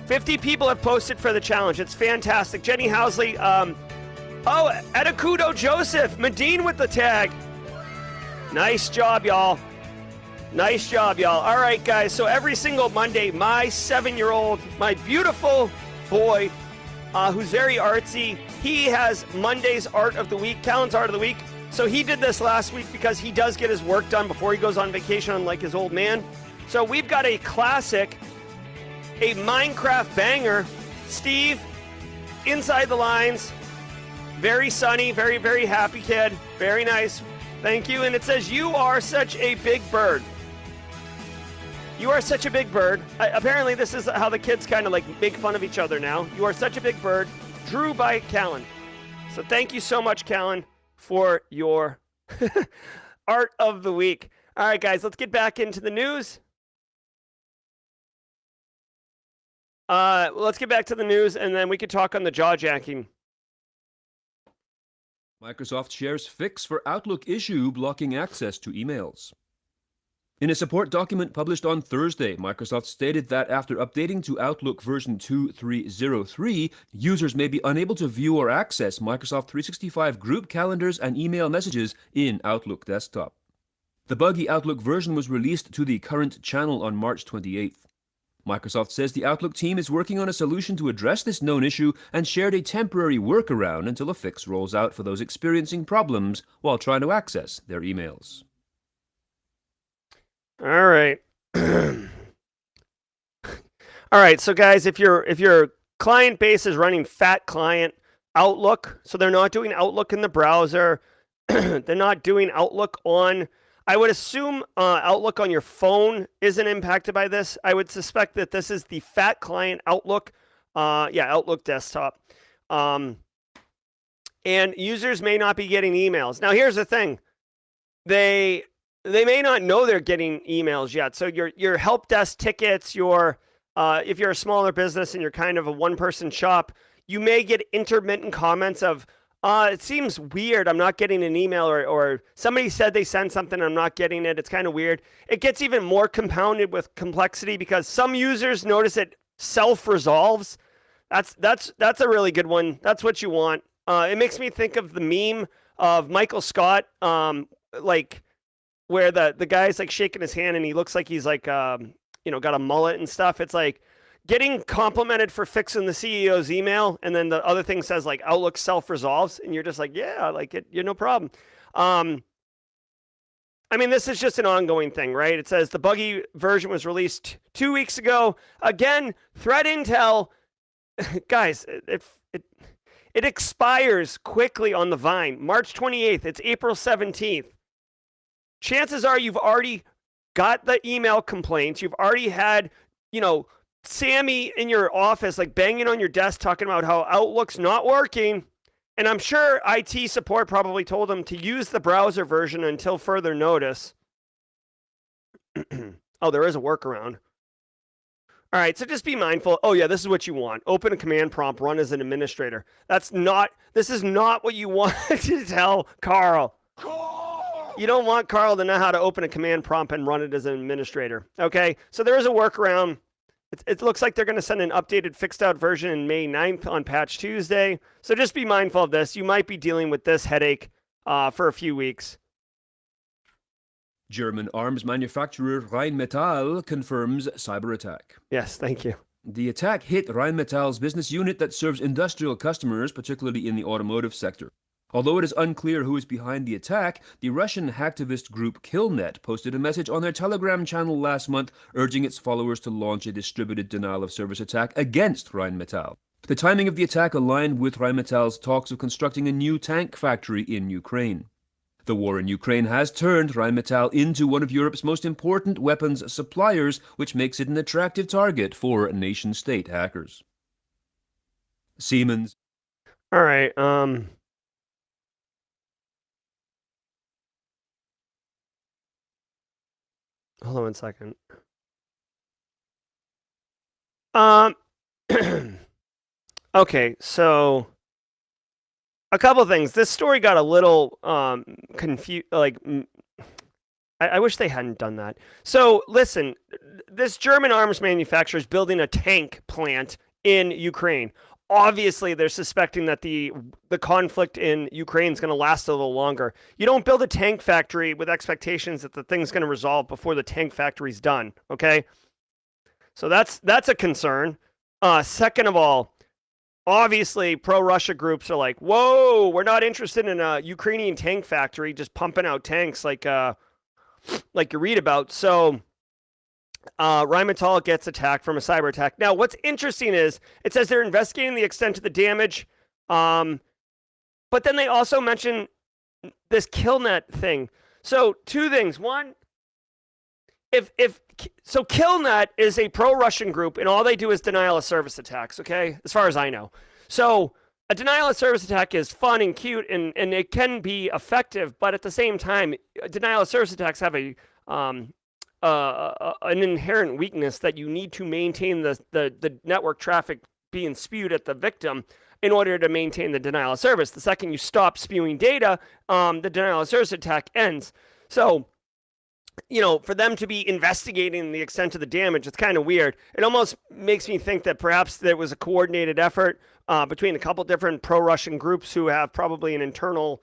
50 people have posted for the challenge. It's fantastic. Jenny Housley. Edakudo Joseph. Medine with the tag. Nice job, y'all. Nice job, y'all. All right, guys. So every single Monday, my 7-year-old, my beautiful boy, who's very artsy, he has Monday's Art of the Week, Callan's Art of the Week. So he did this last week because he does get his work done before he goes on vacation, unlike his old man. So we've got a classic, a Minecraft banger. Steve, inside the lines, very sunny, very, very happy kid. Very nice. Thank you. And it says, you are such a big bird. You are such a big bird. Apparently, this is how the kids kind of like make fun of each other now. You are such a big bird. Drew by Callan. So thank you so much, Callan, for your Art of the Week. All right, guys, let's get back into the news. Let's get back to the news, and then we could talk on the jaw-jacking. Microsoft shares fix for Outlook issue blocking access to emails. In a support document published on Thursday, Microsoft stated that after updating to Outlook version 2303, users may be unable to view or access Microsoft 365 group calendars and email messages in Outlook Desktop. The buggy Outlook version was released to the current channel on March 28th. Microsoft says the Outlook team is working on a solution to address this known issue and shared a temporary workaround until a fix rolls out for those experiencing problems while trying to access their emails. All right. All right, so guys, if your client base is running fat client Outlook, so they're not doing Outlook in the browser, they're not doing Outlook on, I would assume Outlook on your phone isn't impacted by this. I would suspect that this is the fat client Outlook, Outlook desktop. And users may not be getting emails. Now, here's the thing. They may not know they're getting emails yet. So your help desk tickets, if you're a smaller business and you're kind of a one-person shop, you may get intermittent comments of, it seems weird, I'm not getting an email, or somebody said they sent something, I'm not getting it, it's kind of weird. It gets even more compounded with complexity because some users notice it self-resolves. That's a really good one. That's what you want. It makes me think of the meme of Michael Scott, where the guy's like shaking his hand and he looks like he's like, got a mullet and stuff. It's like getting complimented for fixing the CEO's email. And then the other thing says like Outlook self-resolves. And you're just like, yeah, like you're no problem. This is just an ongoing thing, right? It says the buggy version was released 2 weeks ago. Again, threat intel, guys, it expires quickly on the Vine. March 28th, it's April 17th. Chances are you've already got the email complaints. You've already had, Sammy in your office, like banging on your desk, talking about how Outlook's not working. And I'm sure IT support probably told them to use the browser version until further notice. Oh, there is a workaround. All right, so just be mindful. Oh yeah, this is what you want. Open a command prompt, run as an administrator. This is not what you want to tell Carl. You don't want Carl to know how to open a command prompt and run it as an administrator. Okay, so there is a workaround. It looks like they're going to send an updated fixed out version in May 9th on Patch Tuesday. So just be mindful of this. You might be dealing with this headache for a few weeks. German arms manufacturer Rheinmetall confirms cyber attack. Yes, thank you. The attack hit Rheinmetall's business unit that serves industrial customers, particularly in the automotive sector. Although it is unclear who is behind the attack, the Russian hacktivist group Killnet posted a message on their Telegram channel last month urging its followers to launch a distributed denial-of-service attack against Rheinmetall. The timing of the attack aligned with Rheinmetall's talks of constructing a new tank factory in Ukraine. The war in Ukraine has turned Rheinmetall into one of Europe's most important weapons suppliers, which makes it an attractive target for nation-state hackers. Siemens. All right, hold on one second. Okay, so a couple things. This story got a little confused. I wish they hadn't done that. So listen, this German arms manufacturer is building a tank plant in Ukraine. Obviously, they're suspecting that the conflict in Ukraine is going to last a little longer. You don't build a tank factory with expectations that the thing's going to resolve before the tank factory's done, okay? So that's a concern. Second of all, obviously, pro-Russia groups are like, whoa, we're not interested in a Ukrainian tank factory just pumping out tanks like you read about. So Rheinmetall gets attacked from a cyber attack. Now, what's interesting is it says they're investigating the extent of the damage, but then they also mention this Killnet thing. So two things. One, so Killnet is a pro-Russian group, and all they do is denial-of-service attacks, okay? As far as I know. So a denial-of-service attack is fun and cute, and it can be effective, but at the same time, denial-of-service attacks have an inherent weakness that you need to maintain the network traffic being spewed at the victim in order to maintain the denial of service. The second you stop spewing data, the denial of service attack ends. So, for them to be investigating the extent of the damage, it's kind of weird. It almost makes me think that perhaps there was a coordinated effort between a couple different pro-Russian groups who have probably an internal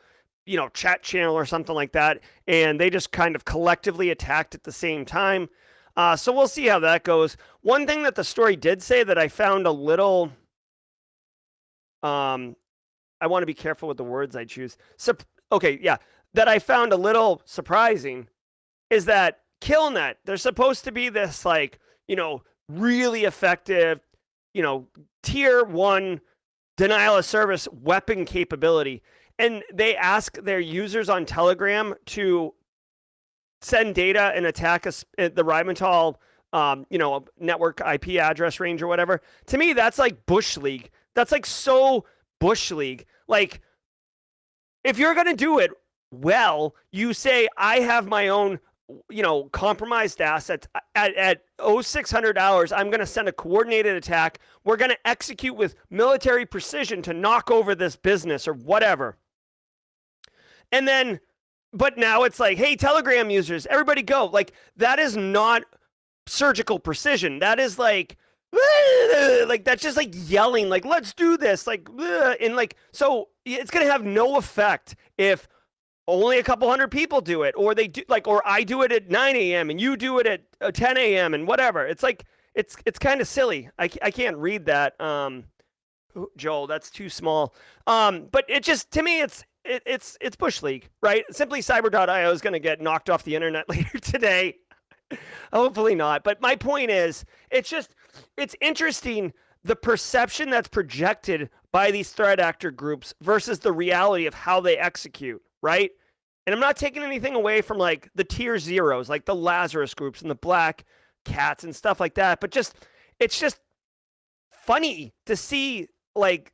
chat channel or something like that, and they just kind of collectively attacked at the same time. So we'll see how that goes. One thing that the story did say that I found a little, I want to be careful with the words I choose. That I found a little surprising is that Killnet, they're supposed to be this really effective, tier 1 denial of service weapon capability. And they ask their users on Telegram to send data and attack the Rheinmetall, network IP address range or whatever. To me, that's like Bush League. That's like so Bush League. Like, if you're going to do it well, you say, I have my own, compromised assets. At 0600 hours, I'm going to send a coordinated attack. We're going to execute with military precision to knock over this business or whatever. And then, but now it's like, hey, Telegram users, everybody go. Like, that is not surgical precision. That is like that's just like yelling, like, let's do this. Like, and like, so it's going to have no effect if only a couple hundred people do it, or they do or I do it at 9 a.m. and you do it at 10 a.m. and whatever. It's like, it's kind of silly. I can't read that. Joel, that's too small. But it just, to me, it's Bush League, right? Simply Cyber.io is going to get knocked off the internet later today. Hopefully not. But my point is, it's interesting the perception that's projected by these threat actor groups versus the reality of how they execute, right? And I'm not taking anything away from like the tier zeros, like the Lazarus groups and the Black Cats and stuff like that. But it's just funny to see like,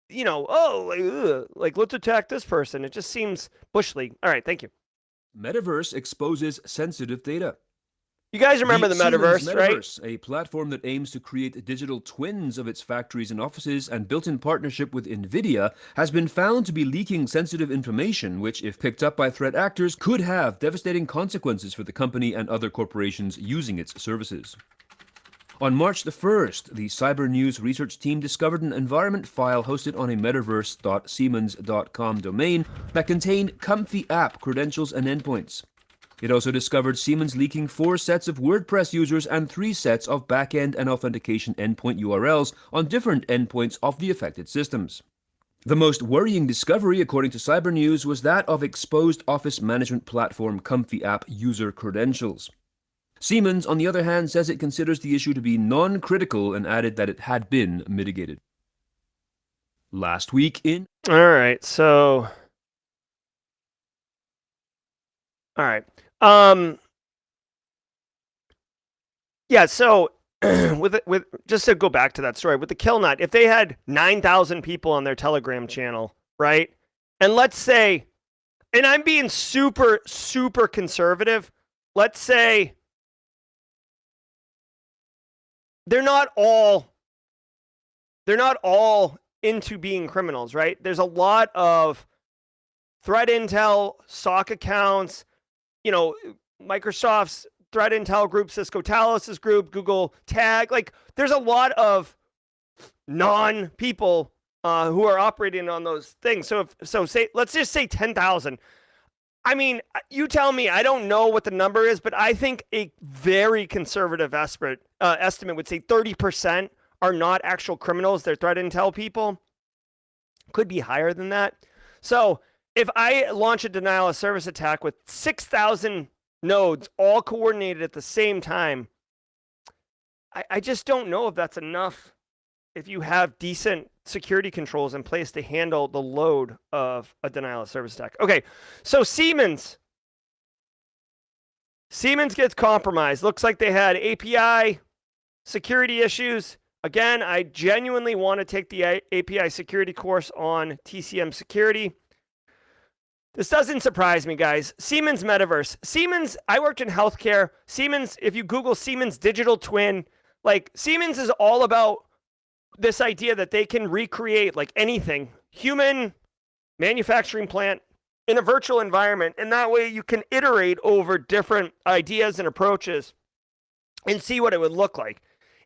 let's attack this person. It just seems Bush League. All right, thank you. Metaverse exposes sensitive data. You guys remember the Metaverse, right? Metaverse, a platform that aims to create digital twins of its factories and offices and built in partnership with NVIDIA, has been found to be leaking sensitive information, which, if picked up by threat actors, could have devastating consequences for the company and other corporations using its services. On March the 1st, the Cyber News research team discovered an environment file hosted on a metaverse.siemens.com domain that contained comfy app credentials and endpoints. It also discovered Siemens leaking 4 sets of WordPress users and 3 sets of backend and authentication endpoint URLs on different endpoints of the affected systems. The most worrying discovery, according to Cyber News, was that of exposed office management platform Comfy App user credentials. Siemens, on the other hand, says it considers the issue to be non-critical and added that it had been mitigated. Last week in... All right, so... All right. Yeah, so with just to go back to that story, with the Killnet, if they had 9,000 people on their Telegram channel, right? And let's say, and I'm being super, super conservative, let's say they're not all into being criminals, right? There's a lot of threat intel, SOC accounts, you know, Microsoft's threat intel group, Cisco Talos' group, Google Tag. Like, there's a lot of non-people who are operating on those things. So let's just say 10,000. I mean, you tell me. I don't know what the number is, but I think a very conservative estimate would say 30% are not actual criminals. They're threat intel people. Could be higher than that. So if I launch a denial of service attack with 6,000 nodes all coordinated at the same time, I just don't know if that's enough if you have decent security controls in place to handle the load of a denial of service attack. Okay, so Siemens gets compromised. Looks like they had API security issues. Again, I genuinely want to take the API security course on TCM security. This doesn't surprise me, guys. Siemens Metaverse. Siemens, I worked in healthcare. Siemens, if you Google Siemens digital twin, like Siemens is all about this idea that they can recreate like anything, human manufacturing plant in a virtual environment. And that way you can iterate over different ideas and approaches and see what it would look like.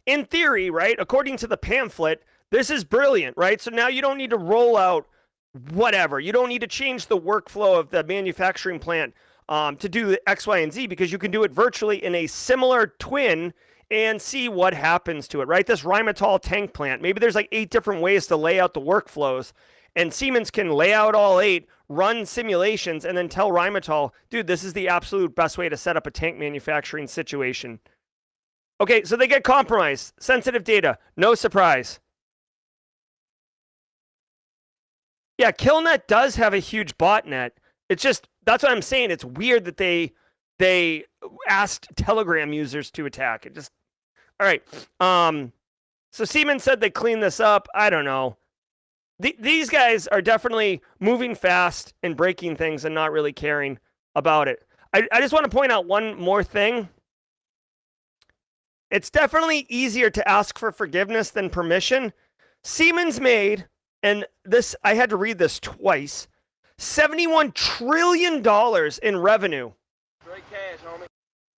In theory, right, according to the pamphlet, this is brilliant, right? So now you don't need to roll out whatever. You don't need to change the workflow of the manufacturing plant to do X, Y, and Z, because you can do it virtually in a similar twin and see what happens to it, right? This Rheinmetall tank plant, maybe there's like 8 different ways to lay out the workflows, and Siemens can lay out all 8, run simulations, and then tell Rheinmetall, dude, this is the absolute best way to set up a tank manufacturing situation. Okay, so they get compromised. Sensitive data, no surprise. Yeah, Killnet does have a huge botnet. It's just, that's what I'm saying. It's weird that they asked Telegram users to attack. It just, all right. So Siemens said they cleaned this up. I don't know. These guys are definitely moving fast and breaking things and not really caring about it. I just want to point out one more thing. It's definitely easier to ask for forgiveness than permission. Siemens made, and this, I had to read this twice, $71 trillion in revenue. Straight cash, homie.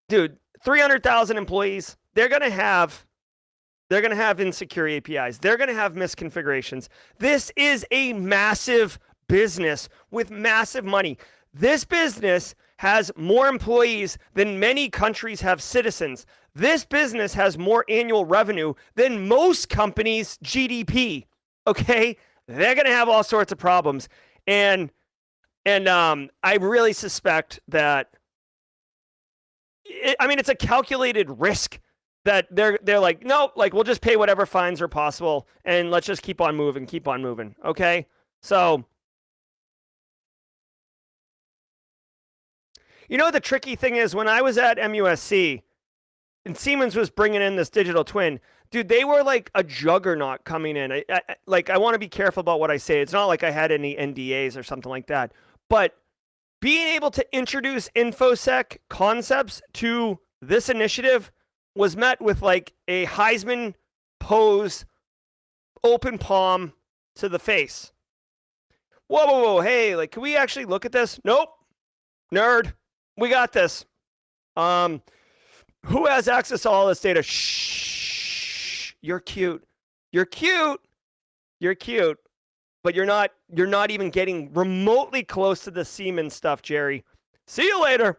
Dude, 300,000 employees. They're going to have insecure APIs. They're going to have misconfigurations. This is a massive business with massive money. This business has more employees than many countries have citizens. This business has more annual revenue than most companies' GDP. Okay? They're going to have all sorts of problems. And I really suspect that, it's a calculated risk that they're like, no, like, we'll just pay whatever fines are possible and let's just keep on moving. Okay? So, you know, the tricky thing is, when I was at MUSC and Siemens was bringing in this digital twin, dude, they were like a juggernaut coming in. I want to be careful about what I say. It's not like I had any NDAs or something like that. But being able to introduce InfoSec concepts to this initiative was met with like a Heisman pose, open palm to the face. Whoa, hey, like, can we actually look at this? Nope. Nerd. We got this. Who has access to all this data? Shh. You're cute. But you're not even getting remotely close to the Siemens stuff, Jerry. See you later.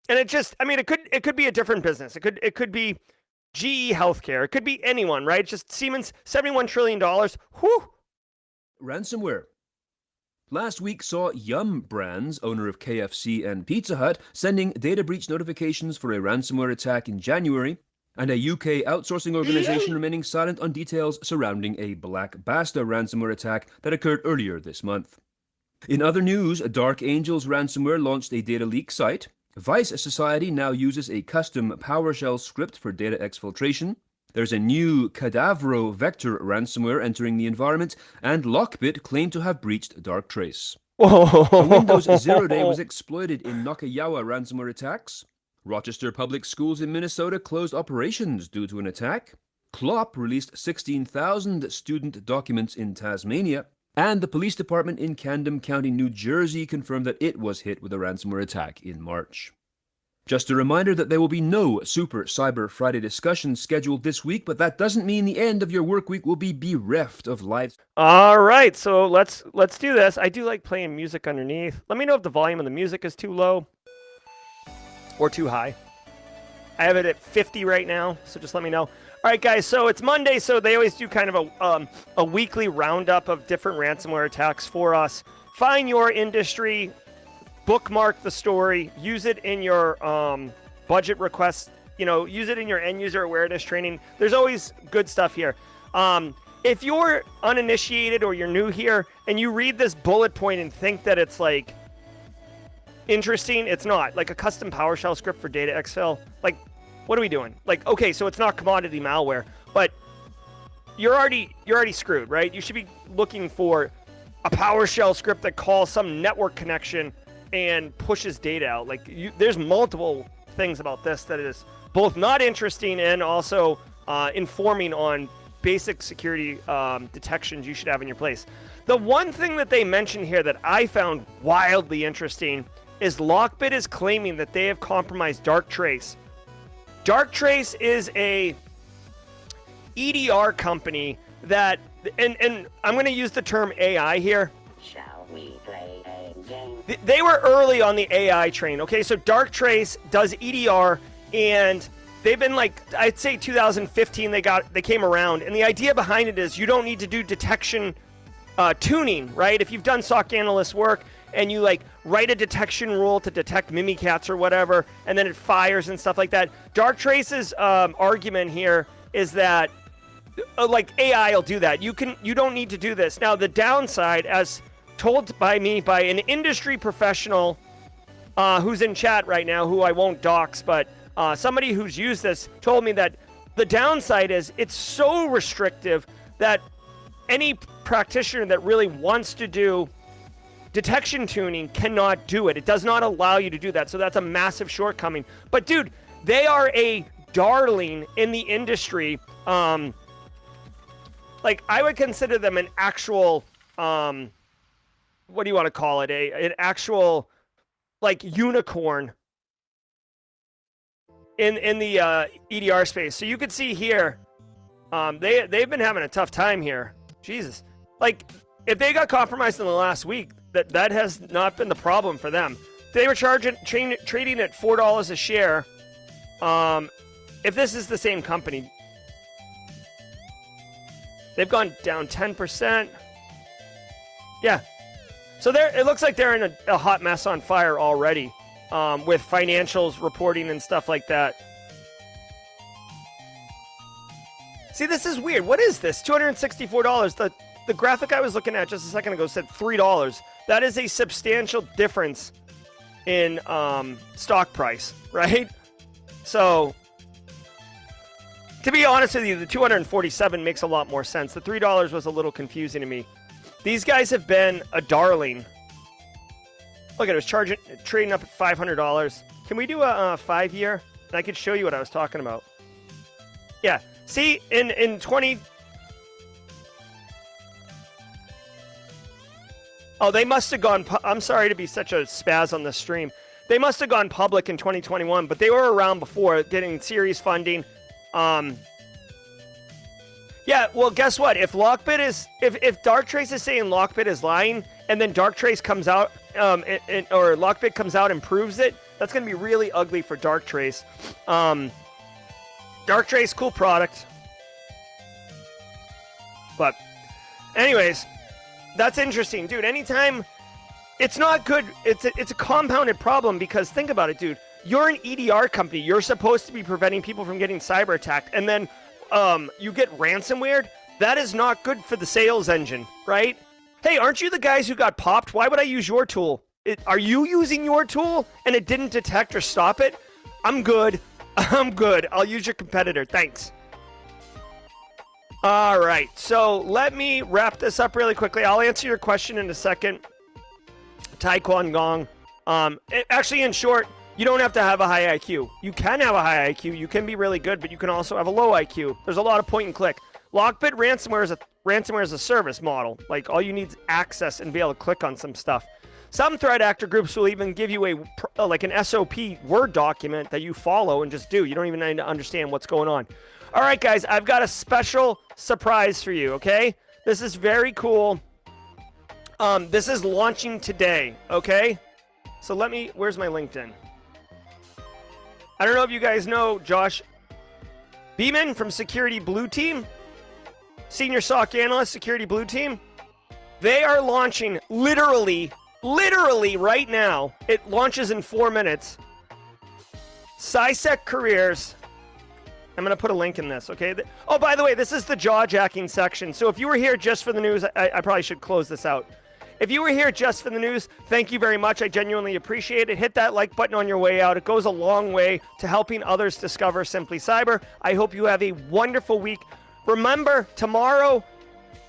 And it just, it could be a different business. It could be GE Healthcare. It could be anyone, right? Just Siemens, $71 trillion. Whew. Ransomware. Last week saw Yum Brands, owner of KFC and Pizza Hut, sending data breach notifications for a ransomware attack in January, and a UK outsourcing organization remaining silent on details surrounding a Black Basta ransomware attack that occurred earlier this month. In other news, Dark Angels ransomware launched a data leak site. Vice Society now uses a custom PowerShell script for data exfiltration. There's a new Cadavro vector ransomware entering the environment, and Lockbit claimed to have breached Darktrace. A Windows 0 day was exploited in Nakayawa ransomware attacks. Rochester Public Schools in Minnesota closed operations due to an attack. Klopp released 16,000 student documents in Tasmania. And the police department in Camden County, New Jersey confirmed that it was hit with a ransomware attack in March. Just a reminder that there will be no Super Cyber Friday discussion scheduled this week, but that doesn't mean the end of your work week will be bereft of live. All right, so let's do this. I do like playing music underneath. Let me know if the volume of the music is too low or too high. I have it at 50 right now, so just let me know. All right, guys, so it's Monday, so they always do kind of a weekly roundup of different ransomware attacks for us. Find your industry, bookmark the story, use it in your budget requests, use it in your end user awareness training. There's always good stuff here. If you're uninitiated or you're new here and you read this bullet point and think that it's like interesting, it's not. Like a custom PowerShell script for data exfil, like, what are we doing? Like, okay, so it's not commodity malware, but you're already screwed, right? You should be looking for a PowerShell script that calls some network connection and pushes data out. Like, there's multiple things about this that is both not interesting and also informing on basic security detections you should have in your place. The one thing that they mentioned here that I found wildly interesting is Lockbit is claiming that they have compromised Darktrace. Darktrace is a EDR company that, and I'm going to use the term AI here. Shall we play a game? They were early on the AI train. Okay, so Darktrace does EDR, and they've been like, I'd say 2015 they came around, and the idea behind it is you don't need to do detection tuning, right? If you've done SOC analyst work and you like write a detection rule to detect Mimikatz or whatever, and then it fires and stuff like that. Darktrace's argument here is that like AI will do that. You don't need to do this. Now the downside, as told by me by an industry professional who's in chat right now, who I won't dox, but somebody who's used this told me that the downside is it's so restrictive that any practitioner that really wants to do detection tuning cannot do it. It does not allow you to do that. So that's a massive shortcoming. But dude, they are a darling in the industry. Like I would consider them an actual, what do you want to call it? An actual like unicorn in the EDR space. So you could see here, they've been having a tough time here. Jesus. Like if they got compromised in the last week, that has not been the problem for them. They were trading at $4 a share. If this is the same company, they've gone down 10%. Yeah. So it looks like they're in a hot mess on fire already, with financials reporting and stuff like that. See, this is weird. What is this? $264. The graphic I was looking at just a second ago said $3. That is a substantial difference in stock price, right? So, to be honest with you, the $247 makes a lot more sense. The $3 was a little confusing to me. These guys have been a darling. Look at it, it was trading up at $500. Can we do a 5-year? And I could show you what I was talking about. Yeah, see, in 20... Oh, they must have gone... I'm sorry to be such a spaz on this stream. They must have gone public in 2021, but they were around before, getting series funding. Yeah, well, guess what? If Lockbit is... If Darktrace is saying Lockbit is lying, and then Darktrace comes out, or Lockbit comes out and proves it, that's going to be really ugly for Darktrace. Darktrace, cool product. But anyways, that's interesting, dude. Anytime, it's not good. It's a compounded problem because think about it, dude. You're an EDR company. You're supposed to be preventing people from getting cyber attacked, and then you get ransomware. That is not good for the sales engine, right? Hey, aren't you the guys who got popped? Why would I use your tool? Are you using your tool and it didn't detect or stop it? I'm good. I'm good. I'll use your competitor. Thanks. All right. So let me wrap this up really quickly. I'll answer your question in a second. Taekwon Gong. Actually, in short, you don't have to have a high IQ. You can have a high IQ. You can be really good, but you can also have a low IQ. There's a lot of point and click. Lockbit ransomware is a service model. Like, all you need is access and be able to click on some stuff. Some threat actor groups will even give you like an SOP Word document that you follow and just do. You don't even need to understand what's going on. All right, guys, I've got a special surprise for you, okay? This is very cool. This is launching today, okay? So where's my LinkedIn? I don't know if you guys know Josh Beeman from Security Blue Team. Senior SOC Analyst, Security Blue Team. They are launching literally right now. It launches in 4 minutes. SciSec Careers. I'm going to put a link in this, okay? Oh, by the way, this is the jaw-jacking section. So if you were here just for the news, I probably should close this out. If you were here just for the news, thank you very much. I genuinely appreciate it. Hit that like button on your way out. It goes a long way to helping others discover Simply Cyber. I hope you have a wonderful week. Remember, tomorrow,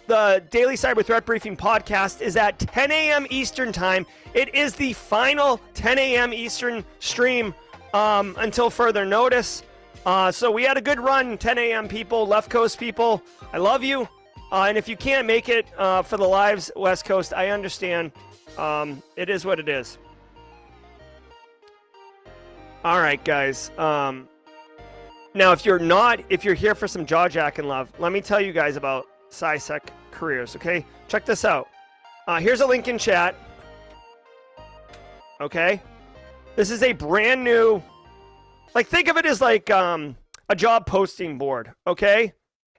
the Daily Cyber Threat Briefing podcast is at 10 a.m. Eastern Time. It is the final 10 a.m. Eastern stream until further notice. So we had a good run, 10 a.m. people, Left Coast people. I love you. And if you can't make it for the lives, West Coast, I understand. It is what it is. All right, guys. Now, if you're here for some jaw-jacking love, let me tell you guys about SciSec Careers, okay? Check this out. Here's a link in chat. Okay? This is a brand new, like, think of it as like a job posting board, okay?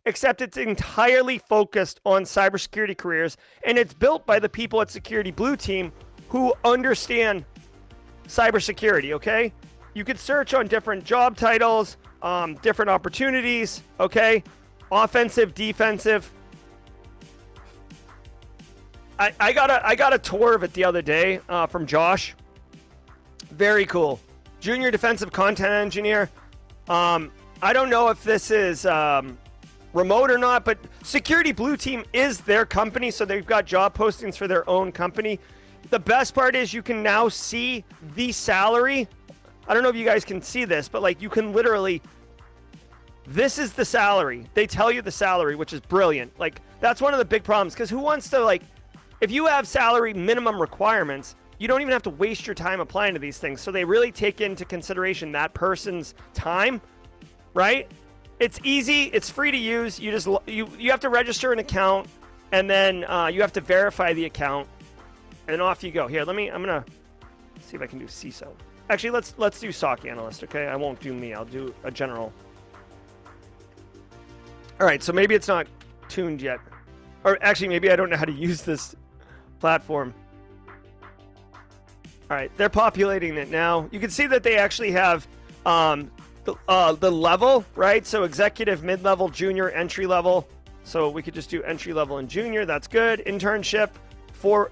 Except it's entirely focused on cybersecurity careers, and it's built by the people at Security Blue Team who understand cybersecurity, okay? You could search on different job titles, different opportunities, okay? Offensive, defensive. I got a tour of it the other day from Josh. Very cool. Junior defensive content engineer. I don't know if this is remote or not, but Security Blue Team is their company, so they've got job postings for their own company. The best part is you can now see the salary. I don't know if you guys can see this, but like you can literally, this is the salary. They tell you the salary, which is brilliant. Like, that's one of the big problems, because who wants to, like, if you have salary minimum requirements, you don't even have to waste your time applying to these things. So they really take into consideration that person's time, right? It's easy. It's free to use. You just you have to register an account, and then you have to verify the account, and off you go. Here, I'm gonna see if I can do CISO. Actually, let's do SOC analyst. Okay, I won't do me. I'll do a general. All right, so maybe it's not tuned yet, or actually maybe I don't know how to use this platform. All right, they're populating it now. You can see that they actually have the level, right? So executive, mid-level, junior, entry-level. So we could just do entry-level and junior. That's good. Internship for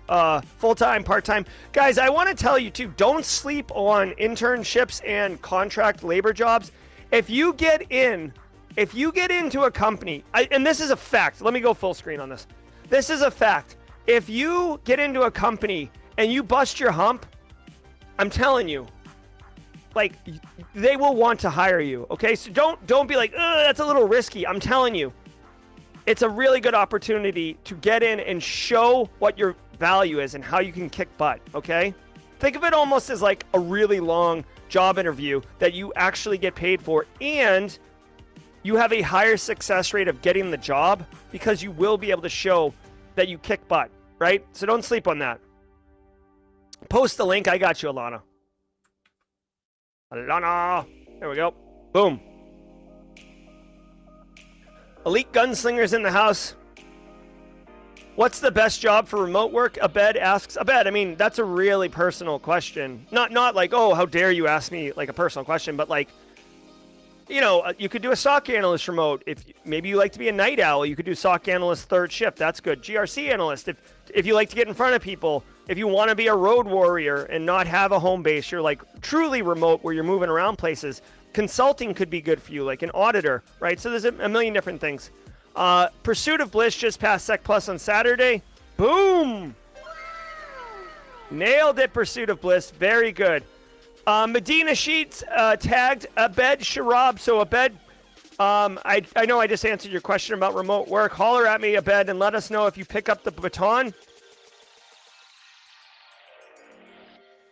full-time, part-time. Guys, I want to tell you too, don't sleep on internships and contract labor jobs. If you get into a company, and this is a fact. Let me go full screen on this. This is a fact. If you get into a company and you bust your hump, I'm telling you, like, they will want to hire you, okay? So don't be like, that's a little risky. I'm telling you, it's a really good opportunity to get in and show what your value is and how you can kick butt, okay? Think of it almost as like a really long job interview that you actually get paid for, and you have a higher success rate of getting the job because you will be able to show that you kick butt, right? So don't sleep on that. Post the link. I got you, Alana. There we go. Boom. Elite Gunslingers in the house. What's the best job for remote work? Abed asks. Abed, I mean, that's a really personal question. Not like, oh, how dare you ask me like a personal question, but like, you know, you could do a SOC analyst remote. If maybe you like to be a night owl, you could do SOC analyst third shift. That's good. GRC analyst. If you like to get in front of people, if you want to be a road warrior and not have a home base, you're like truly remote where you're moving around places. Consulting could be good for you, like an auditor, right? So there's a million different things. Pursuit of Bliss just passed Sec Plus on Saturday. Boom! Nailed it, Pursuit of Bliss. Very good. Medina Sheets tagged Abed Sharab. So Abed, I know I just answered your question about remote work. Holler at me, Abed, and let us know if you pick up the baton.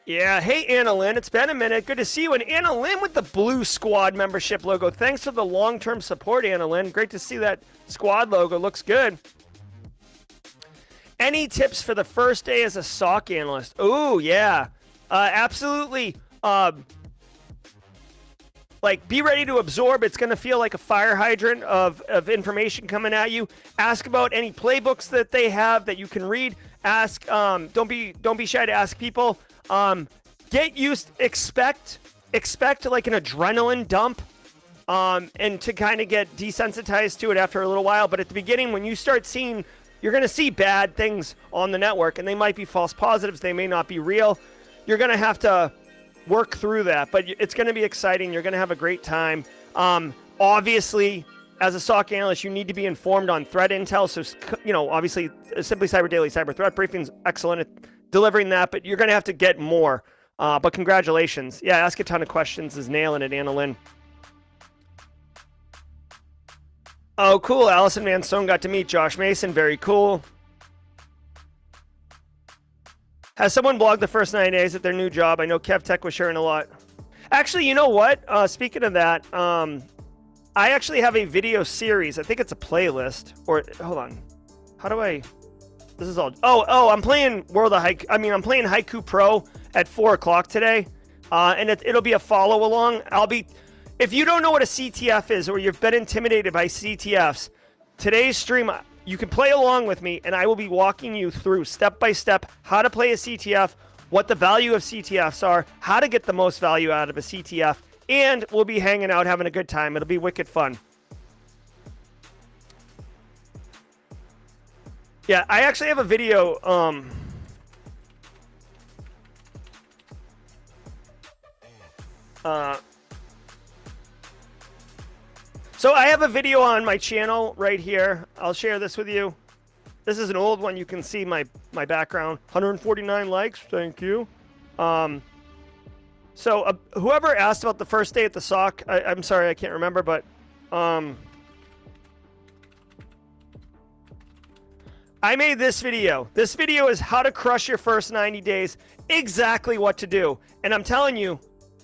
Yeah, hey, Anna Lynn, it's been a minute. Good to see you. And Anna Lynn with the Blue Squad membership logo. Thanks for the long-term support, Anna Lynn. Great to see that squad logo. Looks good. Any tips for the first day as a SOC analyst? Oh, yeah. Absolutely. Like, be ready to absorb. It's going to feel like a fire hydrant of information coming at you. Ask about any playbooks that they have that you can read. Ask. Don't be shy to ask people. Get used, expect like an adrenaline dump, and to kind of get desensitized to it after a little while. But at the beginning, when you start seeing, you're going to see bad things on the network, and they might be false positives. They may not be real. You're going to have to work through that, but it's going to be exciting. You're going to have a great time. Obviously, as a SOC analyst, you need to be informed on threat intel. So, you know, obviously, Simply Cyber Daily Cyber Threat Briefing's excellent at delivering that, but you're going to have to get more. But congratulations. Yeah, ask a ton of questions is nailing it, Anna Lynn. Oh, cool. Allison Van Stone got to meet Josh Mason. Very cool. Has someone blogged the first 9 days at their new job? I know KevTech was sharing a lot. Actually, you know what? Speaking of that, I actually have a video series. I think it's a playlist. Or, hold on. How do I... This is all... Oh, I'm playing I'm playing Haiku Pro at 4 o'clock today. And it'll be a follow-along. If you don't know what a CTF is, or you've been intimidated by CTFs, today's stream, you can play along with me, and I will be walking you through step by step how to play a CTF, what the value of CTFs are, how to get the most value out of a CTF, and we'll be hanging out, having a good time. It'll be wicked fun. Yeah, I actually have a video. So I have a video on my channel right here. I'll share this with you. This is an old one. You can see my background. 149 likes. Thank you. So whoever asked about the first day at the SOC, I'm sorry, I can't remember, but I made this video. This video is how to crush your first 90 days, exactly what to do. And I'm telling you,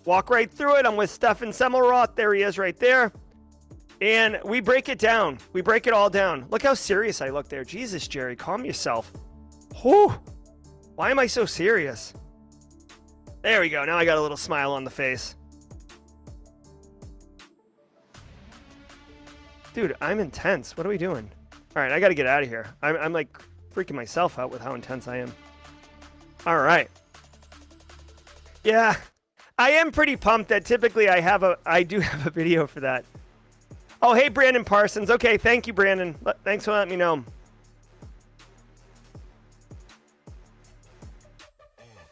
walk right through it. I'm with Stefan Semmelroth. There he is right there. And we break it down. We break it all down. Look how serious I look there. Jesus, Jerry, calm yourself. Whew. Why am I so serious? There we go. Now I got a little smile on the face. Dude, I'm intense. What are we doing? All right, I got to get out of here. I'm like freaking myself out with how intense I am. All right. Yeah, I am pretty pumped that typically I do have a video for that. Oh, hey, Brandon Parsons. Okay, thank you, Brandon. Thanks for letting me know.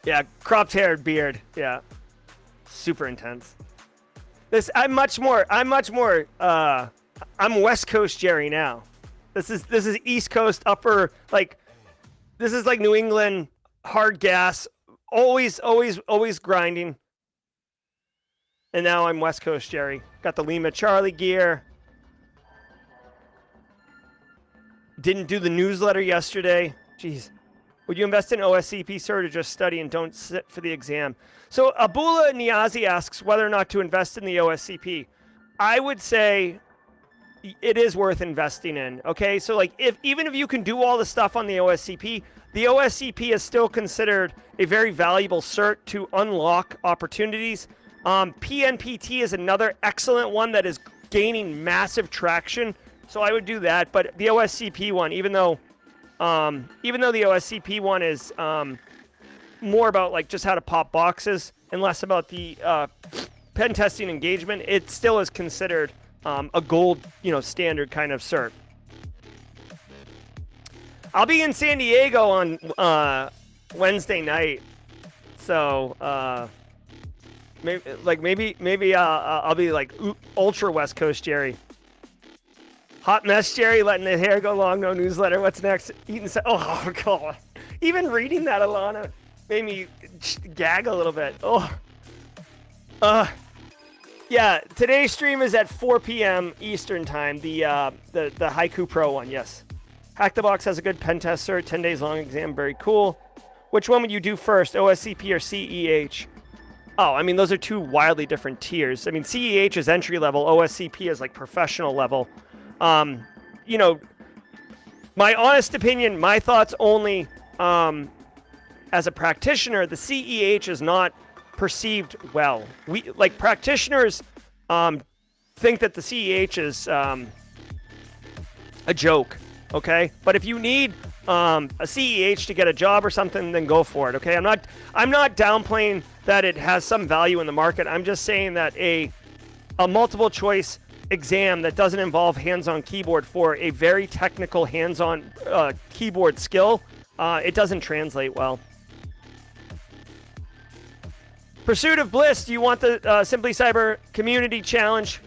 Yeah, cropped hair, beard. Yeah, super intense. I'm West Coast Jerry now. This is East Coast upper, like, this is like New England, hard gas, always grinding. And now I'm West Coast Jerry. Got the Lima Charlie gear. Didn't do the newsletter yesterday. Jeez. Would you invest in OSCP, sir, to just study and don't sit for the exam? So Abula Niazi asks whether or not to invest in the OSCP. I would say it is worth investing in. Okay, so like even if you can do all the stuff on the OSCP is still considered a very valuable cert to unlock opportunities. PNPT is another excellent one that is gaining massive traction. So I would do that. But the OSCP one, even though the OSCP one is more about like just how to pop boxes and less about the pen testing engagement, it still is considered a gold, standard kind of cert. I'll be in San Diego on Wednesday night, so maybe I'll be like ultra West Coast Jerry. Hot mess Jerry, letting the hair go long, no newsletter. What's next? Oh god, even reading that, Alana, made me gag a little bit. Yeah, today's stream is at 4 p.m. Eastern time. The Haiku Pro one, yes. Hack the Box has a good pen test cert, 10 days long exam, very cool. Which one would you do first, OSCP or CEH? Oh, I mean, those are two wildly different tiers. I mean, CEH is entry level, OSCP is like professional level. My honest opinion, my thoughts only, as a practitioner, the CEH is not perceived well. Practitioners think that the CEH is a joke, okay? But if you need a CEH to get a job or something, then go for it, okay? I'm not downplaying that it has some value in the market. I'm just saying that a multiple choice exam that doesn't involve hands-on keyboard for a very technical hands-on keyboard skill, it doesn't translate well. Pursuit of Bliss, do you want the Simply Cyber Community Challenge?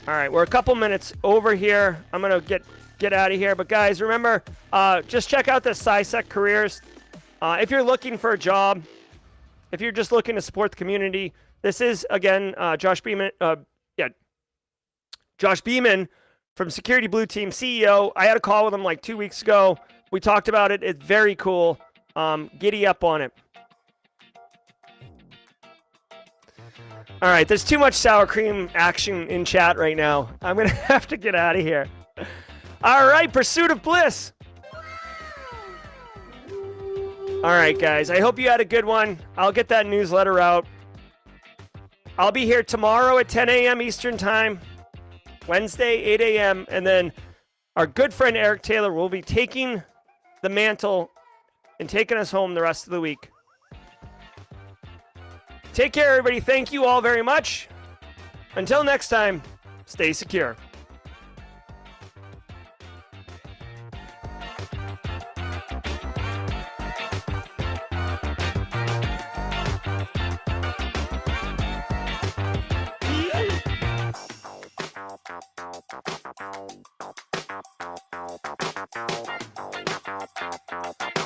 All right, we're a couple minutes over here. I'm going to get out of here. But guys, remember, just check out the SciSec Careers. If you're looking for a job, if you're just looking to support the community, this is, again, Josh Beeman. Josh Beeman from Security Blue Team, CEO. I had a call with him like 2 weeks ago. We talked about it. It's very cool. Giddy up on it. All right, there's too much sour cream action in chat right now. I'm going to have to get out of here. All right, Pursuit of Bliss. All right, guys, I hope you had a good one. I'll get that newsletter out. I'll be here tomorrow at 10 a.m. Eastern Time, Wednesday, 8 a.m., and then our good friend Eric Taylor will be taking the mantle and taking us home the rest of the week. Take care, everybody. Thank you all very much. Until next time, stay secure. Bow, bow, bow, bow, bow, bow, bow, bow, bow, bow, bow.